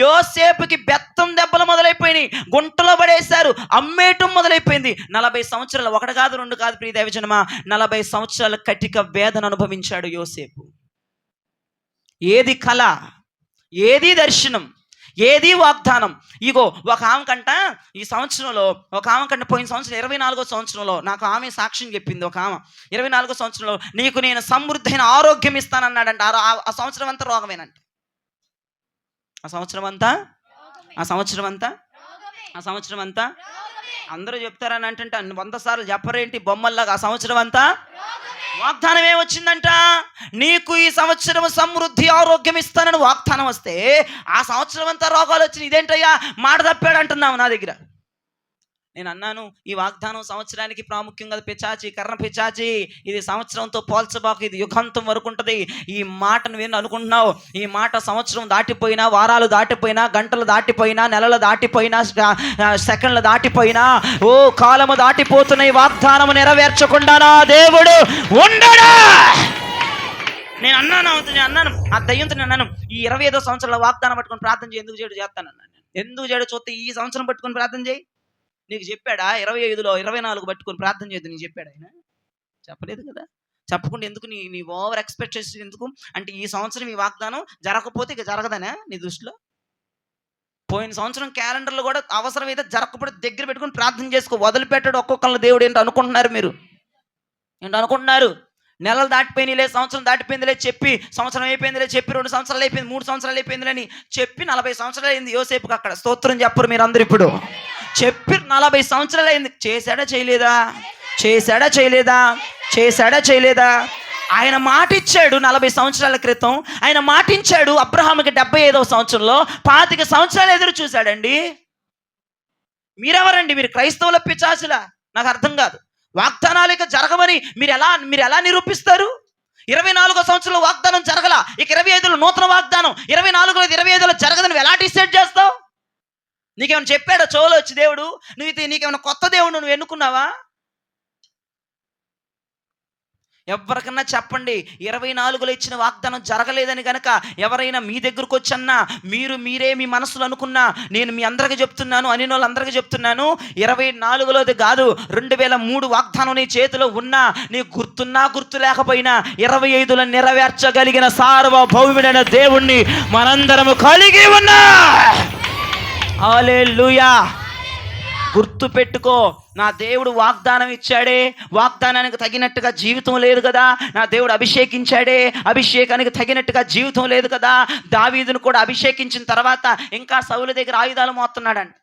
యోసేపుకి బెత్తం దెబ్బలు మొదలైపోయినాయి, గుంటలో పడేశారు, అమ్మేయటం మొదలైపోయింది. 40 సంవత్సరాలు, 1 కాదు 2 కాదు ప్రియ దైవజనమా, 40 సంవత్సరాల కటిక వేదన అనుభవించాడు యోసేపు. ఏది కళ, ఏది దర్శనం, ఏది వాగ్దానం? ఇగో ఒక ఆమె కంట ఈ సంవత్సరంలో, పోయిన సంవత్సరం 24వ సంవత్సరంలో నాకు ఆమె సాక్ష్యం చెప్పింది. ఒక ఆమె 24వ సంవత్సరంలో నీకు నేను సమృద్ధైన ఆరోగ్యం ఇస్తానన్నాడంట. ఆ సంవత్సరం అంతా రోగమేనంట. ఆ సంవత్సరం అంతా అందరూ చెప్తారని అంటే 100 సార్లు చెప్పరేంటి బొమ్మల్లాగా? ఆ సంవత్సరం అంతా వాగ్దానం ఏమొచ్చిందంట? నీకు ఈ సంవత్సరం సమృద్ధి ఆరోగ్యం ఇస్తానని వాగ్దానం వస్తే, ఆ సంవత్సరం అంతా రోగాలు వచ్చినాయి. ఇదేంటయ్యా మాట తప్పాడు అంటున్నావు నా దగ్గర. నేను అన్నాను, ఈ వాగ్దానం సంవత్సరానికి ప్రాముఖ్యం కదా పిచాచి, కర్ణ పిచాచి. ఇది సంవత్సరంతో పోల్చబాకు, ఇది యుగాంతం వరకు ఉంటుంది. ఈ మాటను విని అనుకుంటున్నావు, ఈ మాట సంవత్సరం దాటిపోయినా, వారాలు దాటిపోయినా, గంటలు దాటిపోయినా, నెలలు దాటిపోయినా, సెకండ్లు దాటిపోయినా, ఓ కాలము దాటిపోతున్న ఈ వాగ్దానము నెరవేర్చకుండా నా దేవుడు ఉండడా? నేను అన్నాను ఆ దయ్యంతో అన్నాను, ఈ 25వ సంవత్సరంలో వాగ్దానం పట్టుకొని ప్రార్థన చేయి. ఎందుకు చేస్తాను అన్నాను. ఎందుకు చేయడు చూస్తే ఈ సంవత్సరం పట్టుకొని ప్రార్థన చేయి. నీకు చెప్పాడా 25లో 24 పట్టుకొని ప్రార్థన చేయొద్దు? నీకు చెప్పాడు ఆయన? చెప్పలేదు కదా. చెప్పకుండా ఎందుకు నీ ఓవర్ ఎక్స్పెక్టేషన్ ఎందుకు? అంటే ఈ సంవత్సరం ఈ వాగ్దానం జరగకపోతే ఇక జరగదనా నీ దృష్టిలో? పోయిన సంవత్సరం క్యాలెండర్లో కూడా అవసరమైతే జరగకపోతే దగ్గర పెట్టుకుని ప్రార్థన చేసుకో. వదిలిపెట్టాడు ఒక్కొక్కళ్ళ దేవుడు. ఏంటో అనుకుంటున్నారు మీరు? నెలలు దాటిపోయినాయిలే, సంవత్సరం దాటిపోయిందిలే చెప్పి, సంవత్సరం అయిపోయిందిలే చెప్పి, 2 సంవత్సరాలు అయిపోయింది, 3 సంవత్సరాలు అయిపోయిందిలే అని చెప్పి 40 సంవత్సరాలు అయింది యోసేపుకి. అక్కడ స్తోత్రం చెప్పరు మీరు అందరు. ఇప్పుడు చెప్పి 40 సంవత్సరాలు అయింది. చేశాడా చేయలేదా? ఆయన మాట ఇచ్చాడు 40 సంవత్సరాల క్రితం. ఆయన మాట ఇచ్చాడు అబ్రహాముకి 75వ సంవత్సరంలో. 25 సంవత్సరాలు ఎదురు చూశాడండి. మీరెవరండి? మీరు క్రైస్తవుల పిచాచులా? నాకు అర్థం కాదు. వాగ్దానాలు ఇక జరగవని మీరు ఎలా నిరూపిస్తారు? 24వ సంవత్సరంలో వాగ్దానం జరగల, ఇక 25లో నూతన వాగ్దానం, 24లో 25లో జరగదని ఎలా డిసైడ్ చేస్తావు? నీకేమైనా చెప్పాడా చెవులో వచ్చి దేవుడు? నీకేమైనా కొత్త దేవుడు నువ్వు ఎన్నుకున్నావా? ఎవరికన్నా చెప్పండి 24లో ఇచ్చిన వాగ్దానం జరగలేదని గనక ఎవరైనా మీ దగ్గరకు వచ్చన్నా మీరే మీ మనసులో అనుకున్నా, నేను మీ అందరికీ చెప్తున్నాను అని వాళ్ళందరికీ చెప్తున్నాను, 24లోది కాదు 2003 వాగ్దానం నీ చేతిలో ఉన్నా, నీ గుర్తున్నా గుర్తు లేకపోయినా 25లో నెరవేర్చగలిగిన సార్వభౌముడైన దేవుణ్ణి మనందరము కలిగి ఉన్నా. హల్లెలూయా. గుర్తు పెట్టుకో, నా దేవుడు వాగ్దానం ఇచ్చాడే, వాగ్దానానికి తగినట్టుగా జీవితం లేదు కదా. నా దేవుడు అభిషేకించాడే, అభిషేకానికి తగినట్టుగా జీవితం లేదు కదా. దావీదును కూడా అభిషేకించిన తర్వాత ఇంకా సౌలు దగ్గర ఆయుధాలు మోస్తున్నాడంట.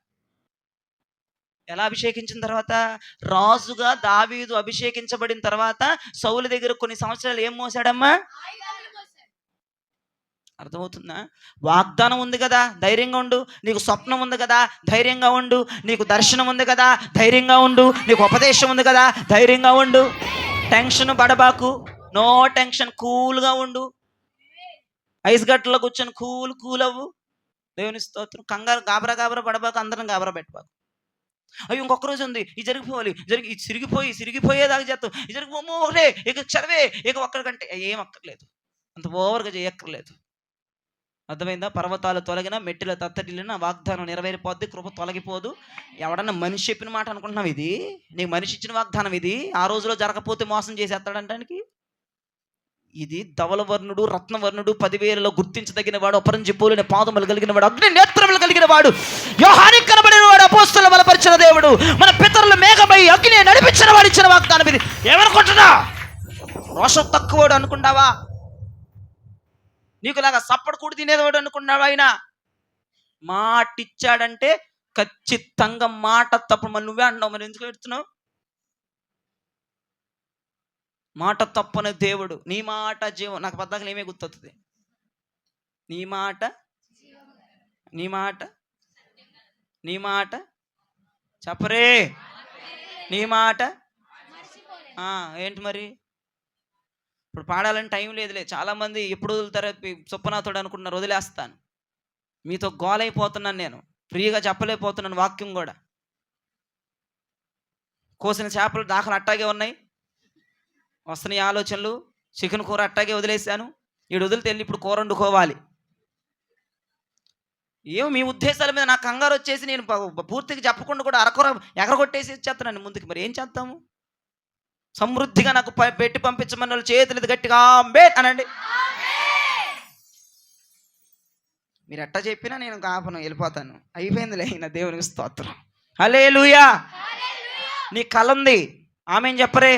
ఎలా అభిషేకించిన తర్వాత? రాజుగా దావీదు అభిషేకించబడిన తర్వాత సౌలు దగ్గర కొన్ని సంవత్సరాలు ఏం మోసాడమ్మా? అర్థమవుతుందా? వాగ్దానం ఉంది కదా, ధైర్యంగా ఉండు. నీకు స్వప్నం ఉంది కదా, ధైర్యంగా ఉండు. నీకు దర్శనం ఉంది కదా, ధైర్యంగా ఉండు. నీకు ఉపదేశం ఉంది కదా, ధైర్యంగా ఉండు. టెన్షన్ పడబాకు, నో టెన్షన్, కూల్గా ఉండు. ఐస్ గట్టలో కూర్చొని కూల్ అవ్వు. దేవుని స్తోత్రం. కంగారు గాబరా పడబాకు, అందరం గాబరా పెట్టబాకు. అయ్యో ఇంకొక రోజు ఉంది, ఇది జరిగిపోవాలి, ఇది సిరిగిపోయేదాకా చేస్తాం, ఇది జరిగిపోమో ఒకటే, ఇక చదివే, ఇక ఒక్కడికంటే ఏం అక్కర్లేదు, అంత ఓవర్గా చేయక్కర్లేదు. అర్థమైందా? పర్వతాలు తొలగిన, మెట్టిల తత్తటిల్లిన, వాగ్దానం నెరవేరిపోద్ది, కృప తొలగిపోదు. ఎవడన్నా మనిషి చెప్పిన మాట అనుకుంటున్నావు? ఇది నీకు మనిషి ఇచ్చిన వాగ్దానం. ఇది ఆ రోజులో జరగకపోతే మోసం చేసేస్తాడంటానికి. ఇది ధవలవర్ణుడు, రత్నవర్ణుడు, 10,000లో గుర్తించదగిన వాడు, అపరంజిపోలిన పాదములు కలిగిన వాడు, అగ్ని నేత్రములు కలిగిన వాడు, యోహానికి కనబడిన వాడు, అపోస్తలులను బలపరిచిన దేవుడు, మన పితరుల మేఘమై అగ్ని నడిపించిన వాడు ఇచ్చిన వాగ్దానం ఇది. ఏమనుకుంటున్నా? రోషం తక్కువవాడు అనుకున్నావా? నీకులాగా సప్పడు కూడి తినేవాడు అనుకున్నాడు. ఆయన మాట ఇచ్చాడంటే ఖచ్చితంగా మాట తప్పుడు. మరి నువ్వే అంటున్నావు, మరి ఎందుకు పెడుతున్నావు? మాట తప్పని దేవుడు. నీ మాట జీవం. నాకు పద్దాకలు ఏమే గుర్తొస్తుంది? నీ మాట చెప్పరే. నీ మాట ఏంటి మరి? ఇప్పుడు పాడాలని టైం లేదులే. చాలామంది ఎప్పుడు వదులుతారో సొప్పనాథుడు అనుకుంటున్నారు. వదిలేస్తాను. మీతో గోలైపోతున్నాను, నేను ఫ్రీగా చెప్పలేకపోతున్నాను వాక్యం కూడా. కోసిన చేపలు దాఖలు అట్టాగే ఉన్నాయి, వస్తున్నాయి ఆలోచనలు. చికెన్ కూర అట్టాగే వదిలేశాను. ఈడు వదిలితే వెళ్ళి ఇప్పుడు కూర వండుకోవాలి. ఏమో మీ ఉద్దేశాల మీద నాకు కంగారు వచ్చేసి నేను పూర్తిగా చెప్పకుండా కూడా అరకొర ఎగరగొట్టేసి ఇచ్చేస్తున్నాను ముందుకు. మరి ఏం చేస్తాము? సమృద్ధిగా నాకు పెట్టి పంపించమని వాళ్ళు చేతులు గట్టిగా ఆమేన్ అనండి. మీరు ఎట్టా చెప్పినా నేను కాపను, వెళ్ళిపోతాను. అయిపోయిందిలే. అయినా దేవునికి స్తోత్రం. హల్లెలూయా. నీ కళ ఉంది, ఆమేన్ చెప్పరే.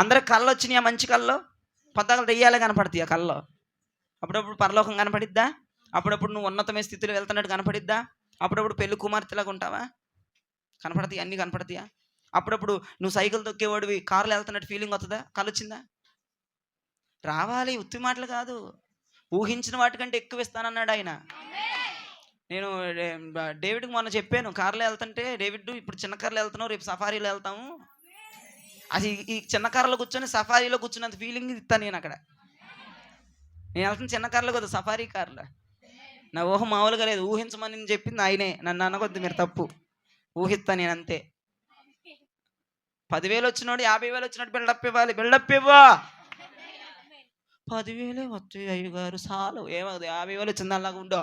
అందరికి కళ్ళు వచ్చినాయి. ఆ మంచి కళ్ళు పద్దాకలు దెయ్యాలే కనపడతాయి ఆ కళ్ళలో. అప్పుడప్పుడు పరలోకం కనపడిద్దా? అప్పుడప్పుడు నువ్వు ఉన్నతమైన స్థితిలో వెళ్తున్నట్టు కనపడిద్దా? అప్పుడప్పుడు పెళ్లి కుమార్తెలాగా ఉంటావా? కనపడతాయి, అన్నీ కనపడతాయా? అప్పుడప్పుడు నువ్వు సైకిల్ తొక్కేవాడివి కారులో వెళ్తున్నట్టు ఫీలింగ్ వస్తుందా? కళ్ళు వచ్చిందా? రావాలి. ఉత్తి మాటలు కాదు, ఊహించిన వాటికంటే ఎక్కువ ఇస్తానన్నాడు ఆయన. నేను డేవిడ్కి మొన్న చెప్పాను, కారులో వెళ్తుంటే, డేవిడ్ ఇప్పుడు చిన్న కారులో వెళ్తున్నావు, రేపు సఫారీలో వెళ్తాము. అది ఈ చిన్న కారులో కూర్చొని సఫారీలో కూర్చున్నంత ఫీలింగ్ ఇస్తాను నేను అక్కడ. నేను వెళ్తాను చిన్న కారులో కదా, సఫారీ కారులో. నా ఊహ మామూలుగా లేదు. ఊహించమని చెప్పింది ఆయనే, నన్ను అనకొద్దు మీరు, తప్పు. ఊహిస్తాను నేను అంతే. 10,000 వచ్చినోడు 50,000 వచ్చినట్టు బిల్డప్ ఇవ్వాలి. బిల్డప్ ఇవ్వా. 10,000 వచ్చాయి అయ్యగారు చాలు, ఏమవుతుంది? 50,000 వచ్చిందలాగా ఉండో.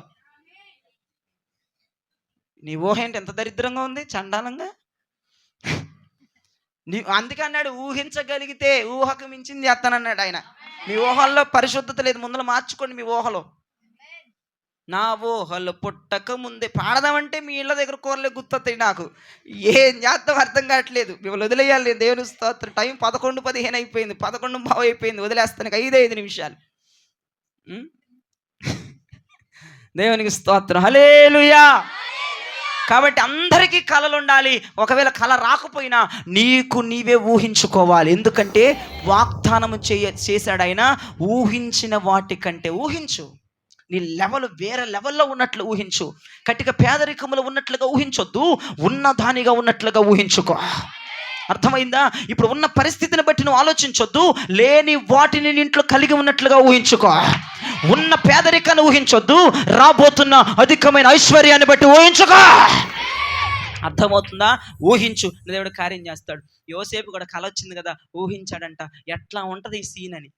నీ ఊహ ఏంటి ఎంత దరిద్రంగా ఉంది, చండాలంగా. అందుకే అన్నాడు, ఊహించగలిగితే ఊహకు మించింది చేస్తానన్నాడు ఆయన. మీ ఊహల్లో పరిశుద్ధత లేదు, ముందర మార్చుకోండి మీ ఊహలో. నా ఊహలు పుట్టక ముందే పాడదామంటే మీ ఇళ్ళ దగ్గర కూరలే గుర్తొస్తాయి నాకు. ఏం చేస్తాం అర్థం కావట్లేదు. మిమ్మల్ని వదిలేయాలి. దేవుని స్తోత్రం. టైం 11:15 అయిపోయింది, 11:15 అయిపోయింది. వదిలేస్తానికి 5 నిమిషాలు. దేవునికి స్తోత్రం. హల్లెలూయా. కాబట్టి అందరికీ కళలు ఉండాలి. ఒకవేళ కళ రాకపోయినా నీకు నీవే ఊహించుకోవాలి. ఎందుకంటే వాగ్దానం చేశాడు ఆయన. ఊహించిన వాటికంటే ఊహించు. నీ లెవెల్ వేరే లెవెల్లో ఉన్నట్లు ఊహించు. కటిక పేదరికములో ఉన్నట్లుగా ఊహించొద్దు, ఉన్నదానిగా ఉన్నట్లుగా ఊహించుకో. అర్థమైందా? ఇప్పుడు ఉన్న పరిస్థితిని బట్టి నువ్వు ఆలోచించొద్దు, లేని వాటిని ఇంట్లో కలిగి ఉన్నట్లుగా ఊహించుకో. ఉన్న పేదరికాన్ని ఊహించొద్దు, రాబోతున్న అధికమైన ఐశ్వర్యాన్ని బట్టి ఊహించుకో. అర్థమవుతుందా? ఊహించు, దేవుడు కార్యం చేస్తాడు. యోసేపు కూడా కల వచ్చింది కదా, ఊహించాడంట ఎట్లా ఉంటది ఈ సీన్ అని.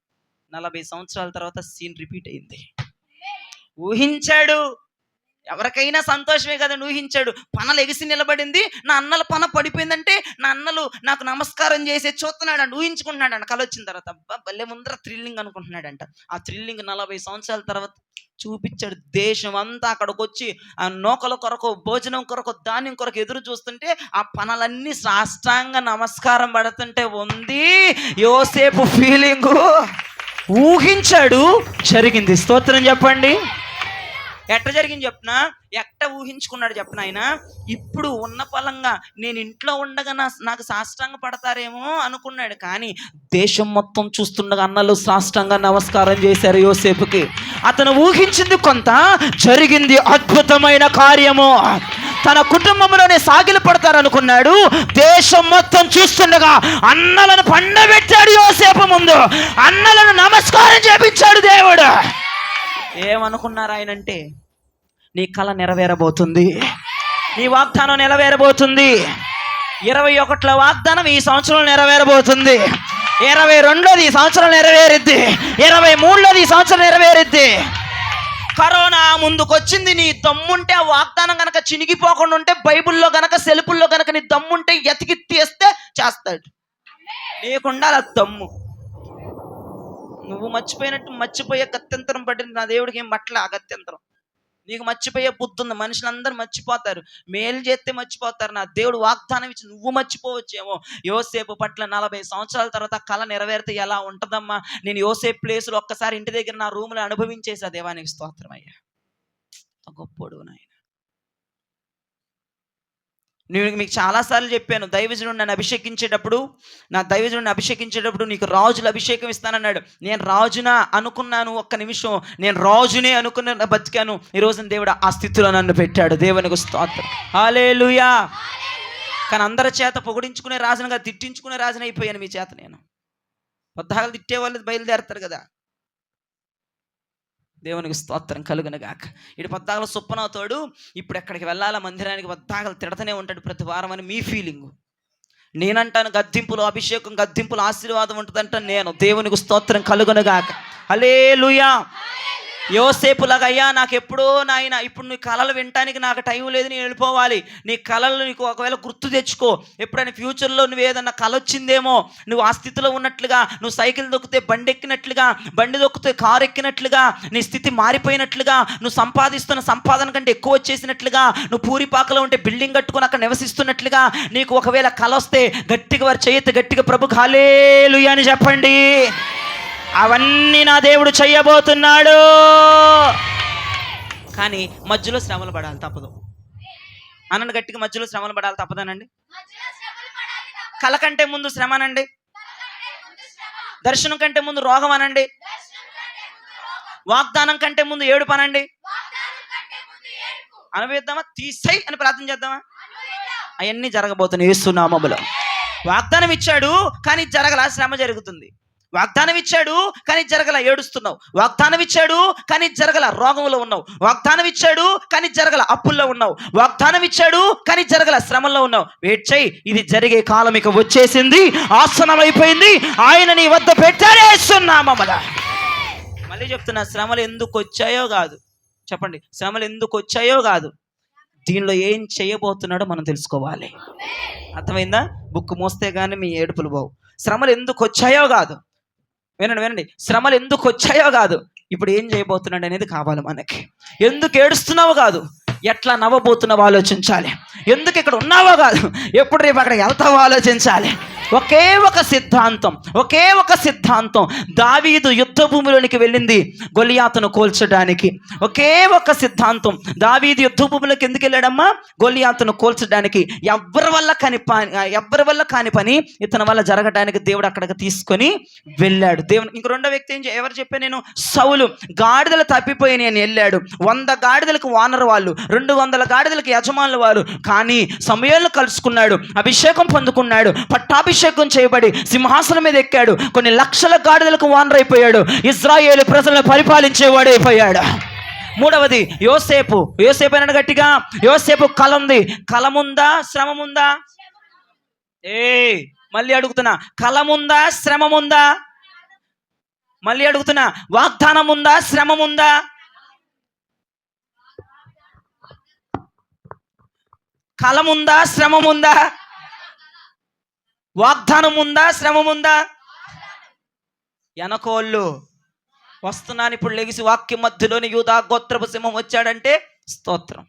40 సంవత్సరాల తర్వాత సీన్ రిపీట్ అయింది. ఊహించాడు, ఎవరికైనా సంతోషమే కదా. ఊహించాడు, పనలు ఎగిసి నిలబడింది, నా అన్నల పన పడిపోయిందంటే నా అన్నలు నాకు నమస్కారం చేసే చూస్తున్నాడంట, ఊహించుకుంటున్నాడంట. కల వచ్చిన తర్వాత అబ్బా భలే ముందర థ్రిల్లింగ్ అనుకుంటున్నాడంట. ఆ థ్రిల్లింగ్ 40 సంవత్సరాల తర్వాత చూపించాడు. దేశం అంతా అక్కడికి వచ్చి ఆ నూకల కొరకు, భోజనం కొరకు, ధాన్యం కొరకు ఎదురు చూస్తుంటే ఆ పనులన్నీ సాష్టాంగ నమస్కారం పడుతుంటే ఉంది యోసేపు ఫీలింగు. ఊహించాడు, జరిగింది. స్తోత్రం చెప్పండి. ఎట్ట జరిగింది చెప్పనా? ఎట్ట ఊహించుకున్నాడు చెప్పన ఆయన? ఇప్పుడు ఉన్న పలంగా నేను ఇంట్లో ఉండగా నాకు సాష్టాంగ పడతారేమో అనుకున్నాడు, కానీ దేశం మొత్తం చూస్తుండగా అన్నలు సాష్టాంగ నమస్కారం చేశారు యోసేపుకి. అతను ఊహించింది కొంత, జరిగింది అద్భుతమైన కార్యము. తన కుటుంబంలోనే సాగిలు పడతారనుకున్నాడు, దేశం మొత్తం చూస్తుండగా అన్నలను పండబెట్టాడు యోసేపు ముందు. అన్నలను నమస్కారం చేపించాడు దేవుడు. ఏమనుకున్నారు ఆయనంటే, నీ కళ నెరవేరబోతుంది, నీ వాగ్దానం నెరవేరబోతుంది. 21లో వాగ్దానం ఈ సంవత్సరం నెరవేరబోతుంది, 22లోది ఈ సంవత్సరం నెరవేరుద్ది, 23లోది ఈ సంవత్సరం నెరవేరుద్ది. కరోనా ముందుకొచ్చింది, నీ దమ్ముంటే ఆ వాగ్దానం కనుక చినిగిపోకుండా ఉంటే, బైబిల్లో గనక సెలుపుల్లో గనక నీ దమ్ముంటే ఎతికి తీస్తే చేస్తాడు. నీకుండాలి ఆ దమ్ము. నువ్వు మర్చిపోయినట్టు మర్చిపోయే గత్యంతరం పడింది, నా దేవుడికి ఏం పట్ల ఆ గత్యంతరం. నీకు మర్చిపోయే బుద్ధి ఉంది. మనుషులందరూ మర్చిపోతారు, మేలు చేస్తే మర్చిపోతారు. నా దేవుడు వాగ్దానం ఇచ్చి నువ్వు మర్చిపోవచ్చేమో. యోసేపు పట్ల 40 సంవత్సరాల తర్వాత కళ నెరవేరితే ఎలా ఉంటుందమ్మా? నేను యోసేపు ప్లేసులో ఒక్కసారి ఇంటి దగ్గర నా రూమ్లో అనుభవించేసా. దేవానికి స్తోత్రం అయ్యా, గొప్పోడు నాయన. నేను మీకు చాలాసార్లు చెప్పాను, దైవజనుడు నన్ను అభిషేకించేటప్పుడు, నా దైవజనుడిని అభిషేకించేటప్పుడు నీకు రాజుల అభిషేకం ఇస్తానన్నాడు. నేను రాజునా అనుకున్నాను, ఒక్క నిమిషం నేను రాజునే అనుకున్న బతికాను. ఈరోజు దేవుడు ఆ స్థితిలో నన్ను పెట్టాడు. దేవునికి స్తోత్రం, హల్లెలూయా. కానీ అందరి చేత పొగిడించుకునే రాజునుగా తిట్టించుకునే రాజుని అయిపోయాను మీ చేత. నేను పొద్దాగలు తిట్టే వాళ్ళు బయలుదేరుతారు కదా. దేవునికి స్తోత్రం కలుగునగాక. ఇటు పొద్దాగలు సుప్పనవుతాడు, ఇప్పుడు ఎక్కడికి వెళ్ళాలా మందిరానికి, పొద్దాగలు తిడతనే ఉంటాడు ప్రతి వారం అని మీ ఫీలింగు. నేనంటాను గద్దింపులు అభిషేకం, గద్దింపులు ఆశీర్వాదం ఉంటుందంటాను నేను. దేవునికి స్తోత్రం కలుగునగాక. హల్లెలూయా. యోసేపులాగా, అయ్యా నాకు ఎప్పుడో నాయన, ఇప్పుడు నీ కళలు వినటానికి నాకు టైం లేదు, నేను వెళ్ళిపోవాలి. నీ కళలు నీకు ఒకవేళ గుర్తు తెచ్చుకో. ఎప్పుడైనా ఫ్యూచర్లో నువ్వు ఏదన్నా కళ వచ్చిందేమో, నువ్వు ఆ స్థితిలో ఉన్నట్లుగా, నువ్వు సైకిల్ దొక్కితే బండి ఎక్కినట్లుగా, బండి దొక్కితే కారు ఎక్కినట్లుగా, నీ స్థితి మారిపోయినట్లుగా, నువ్వు సంపాదిస్తున్న సంపాదన కంటే ఎక్కువ వచ్చేసినట్లుగా, నువ్వు పూరిపాకలో ఉంటే బిల్డింగ్ కట్టుకుని అక్కడ నివసిస్తున్నట్లుగా నీకు ఒకవేళ కళ వస్తే గట్టిగా వారు చేయొద్దు, గట్టిగా ప్రభుకు హల్లెలూయా అని చెప్పండి. అవన్నీ నా దేవుడు చెయ్యబోతున్నాడు. కానీ మధ్యలో శ్రమలు పడాలి, తప్పదు అనండి గట్టిగా. మధ్యలో శ్రమలు పడాలి, తప్పదనండి. కళ కంటే ముందు శ్రమ అనండి, దర్శనం కంటే ముందు రోగం అనండి, వాగ్దానం కంటే ముందు ఏడుపు అనండి. అనుభవిద్దామా, తీసేయ్ అని ప్రార్థన చేద్దామా? అవన్నీ జరగబోతున్నాయి యేసు నామములో. వాగ్దానం ఇచ్చాడు కానీ జరగల, శ్రమ జరుగుతుంది. వాగ్దానం ఇచ్చాడు కానీ జరగల, ఏడుస్తున్నావు. వాగ్దానం ఇచ్చాడు కానీ జరగల, రోగంలో ఉన్నావు. వాగ్దానం ఇచ్చాడు కానీ జరగల, అప్పుల్లో ఉన్నావు. వాగ్దానం ఇచ్చాడు కానీ జరగల, శ్రమల్లో ఉన్నావు. వెయిట్ చేయి, ఇది జరిగే కాలం ఇక వచ్చేసింది, ఆసనం అయిపోయింది, ఆయన నీ వద్ద పెట్టారేస్తున్నామల. మళ్ళీ చెప్తున్నా, శ్రమలు ఎందుకు వచ్చాయో కాదు, చెప్పండి, శ్రమలు ఎందుకు వచ్చాయో కాదు, దీనిలో ఏం చేయబోతున్నాడో మనం తెలుసుకోవాలి. అర్థమైందా? బుక్ మోస్తే కానీ మీ ఏడుపులు బావు. శ్రమలు ఎందుకు వచ్చాయో కాదు, వినండి, శ్రమలు ఎందుకు వచ్చాయో కాదు, ఇప్పుడు ఏం చేయబోతున్నాడు అనేది కావాలి మనకి. ఎందుకు ఏడుస్తున్నావో కాదు, ఎట్లా నవ్వబోతున్నావో ఆలోచించాలి. ఎందుకు ఇక్కడ ఉన్నావో కాదు, ఎప్పుడు రేపు అక్కడ వెళ్తావో ఆలోచించాలి. ఒకే ఒక సిద్ధాంతం. దావీదు యుద్ధ భూమిలోనికి వెళ్ళింది గొలియాతును కూల్చడానికి. ఒకే ఒక సిద్ధాంతం. దావీదు యుద్ధ భూమిలోకి ఎందుకు వెళ్ళాడమ్మా? గొలియాతును కూల్చడానికి. ఎవరి వల్ల కాని పని ఇతని వల్ల జరగడానికి దేవుడు అక్కడికి తీసుకొని వెళ్ళాడు. దేవుడు ఇంక రెండో వ్యక్తి ఎవరు చెప్పా నేను? సౌలు గాడిదలు తప్పిపోయి నేను వెళ్ళాడు. 100 గాడిదలకు వానరు వాళ్ళు, 200 గాడిదలకు యజమానులు వారు. కానీ సమూయేలును కలుసుకున్నాడు, అభిషేకం పొందుకున్నాడు, పట్టాభిషేకం చేయబడి సింహాసనం మీద ఎక్కాడు. కొన్ని లక్షల గాడిదలకు వానరైపోయాడు. ఇశ్రాయేలు ప్రజలను పరిపాలించేవాడైపోయాడు. మూడవది యోసేపు. యోసేపు అన్నాడు గట్టిగా. యోసేపు కల ఉంది. కలముందా శ్రమముందా? మళ్ళీ అడుగుతున్నా, కలముందా శ్రమముందా? మళ్ళీ అడుగుతున్నా, వాగ్దానం ఉందా శ్రమముందా? కలముందా శ్రమముందా? వాగ్దానం ఉందా శ్రమముందా? వెనకోళ్ళు వస్తున్నాను ఇప్పుడు లెగిసి వాక్యం మధ్యలోని యూదా గోత్రపు సింహం వచ్చాడంటే స్తోత్రం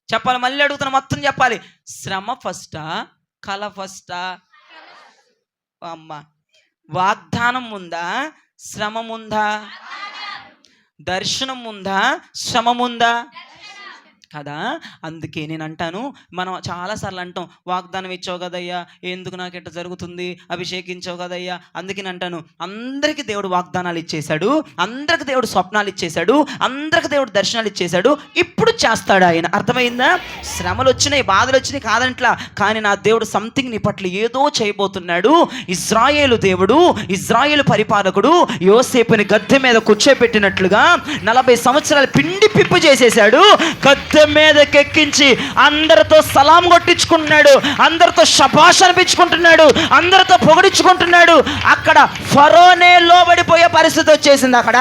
చెప్పాలి. మళ్ళీ అడుగుతున్నా, మొత్తం చెప్పాలి. శ్రమ ఫస్టా కల ఫస్టా? అమ్మ, వాగ్దానం ఉందా శ్రమ ఉందా? దర్శనం ఉందా శ్రమ ఉందా? కదా. అందుకే నేను అంటాను, మనం చాలాసార్లు అంటాం, వాగ్దానం ఇచ్చావు కదయ్యా, ఎందుకు నాకు ఇట్లా జరుగుతుంది, అభిషేకించావు కదయ్యా. అందుకే నేను అంటాను, అందరికీ దేవుడు వాగ్దానాలు ఇచ్చేశాడు, అందరికి దేవుడు స్వప్నాలు ఇచ్చేశాడు, అందరికి దేవుడు దర్శనాలు ఇచ్చేశాడు. ఇప్పుడు చేస్తాడు ఆయన. అర్థమైందా? శ్రమలు వచ్చినాయి, బాధలు వచ్చినాయి కాదంట్లా, కానీ నా దేవుడు సంథింగ్ నీ పట్ల ఏదో చేయబోతున్నాడు. ఇజ్రాయేలు దేవుడు, ఇజ్రాయేలు పరిపాలకుడు యోసేపుని గద్దె మీద కూర్చోబెట్టినట్లుగా 40 సంవత్సరాలు పిండి పిప్పు చేసేశాడు. గద్దె మీదకి ఎక్కించి అందరితో సలాం కొట్టించుకుంటున్నాడు, అందరితో శభాష్ అనిపించుకుంటున్నాడు, అందరితో పొగిడించుకుంటున్నాడు. అక్కడ ఫరోనే లోబడిపోయే పరిస్థితి వచ్చేసింది అక్కడ.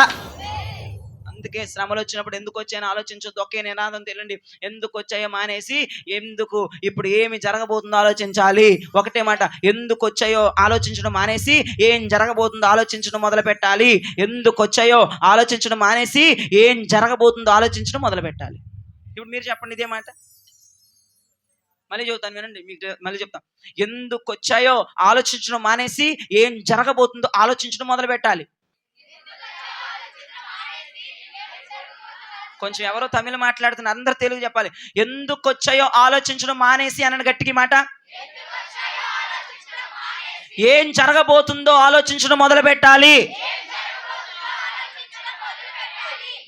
అందుకే శ్రమలు వచ్చినప్పుడు ఎందుకు వచ్చాయని ఆలోచించొద్దు. ఒకే నినాదం తెలియండి, ఎందుకు వచ్చాయో మానేసి ఎందుకు ఇప్పుడు ఏమి జరగబోతుందో ఆలోచించాలి. ఒకటే మాట, ఎందుకు వచ్చాయో ఆలోచించడం మానేసి ఏం జరగబోతుందో ఆలోచించడం మొదలు పెట్టాలి. ఎందుకు వచ్చాయో ఆలోచించడం మానేసి ఏం జరగబోతుందో ఆలోచించడం మొదలు పెట్టాలి. ఇప్పుడు మీరు చెప్పండి ఇదే మాట. మళ్ళీ చెబుతాను వినండి, మీకు మళ్ళీ చెప్తాను. ఎందుకు వచ్చాయో ఆలోచించడం మానేసి ఏం జరగబోతుందో ఆలోచించడం మొదలు పెట్టాలి. కొంచెం ఎవరో తమిళ మాట్లాడుతున్నారు, అందరు తెలుగు చెప్పాలి. ఎందుకు వచ్చాయో ఆలోచించడం మానేసి అన్న గట్టికి మాట. ఏం జరగబోతుందో ఆలోచించడం మొదలు పెట్టాలి.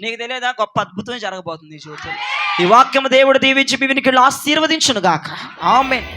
నీకు తెలియదా, గొప్ప అద్భుతం జరగబోతుంది ఈ జీవితంలో. ఈ వాక్యము దేవుడు దీవించి మీ వినికిడిలో ఆశీర్వదించును గాక. ఆమేన్.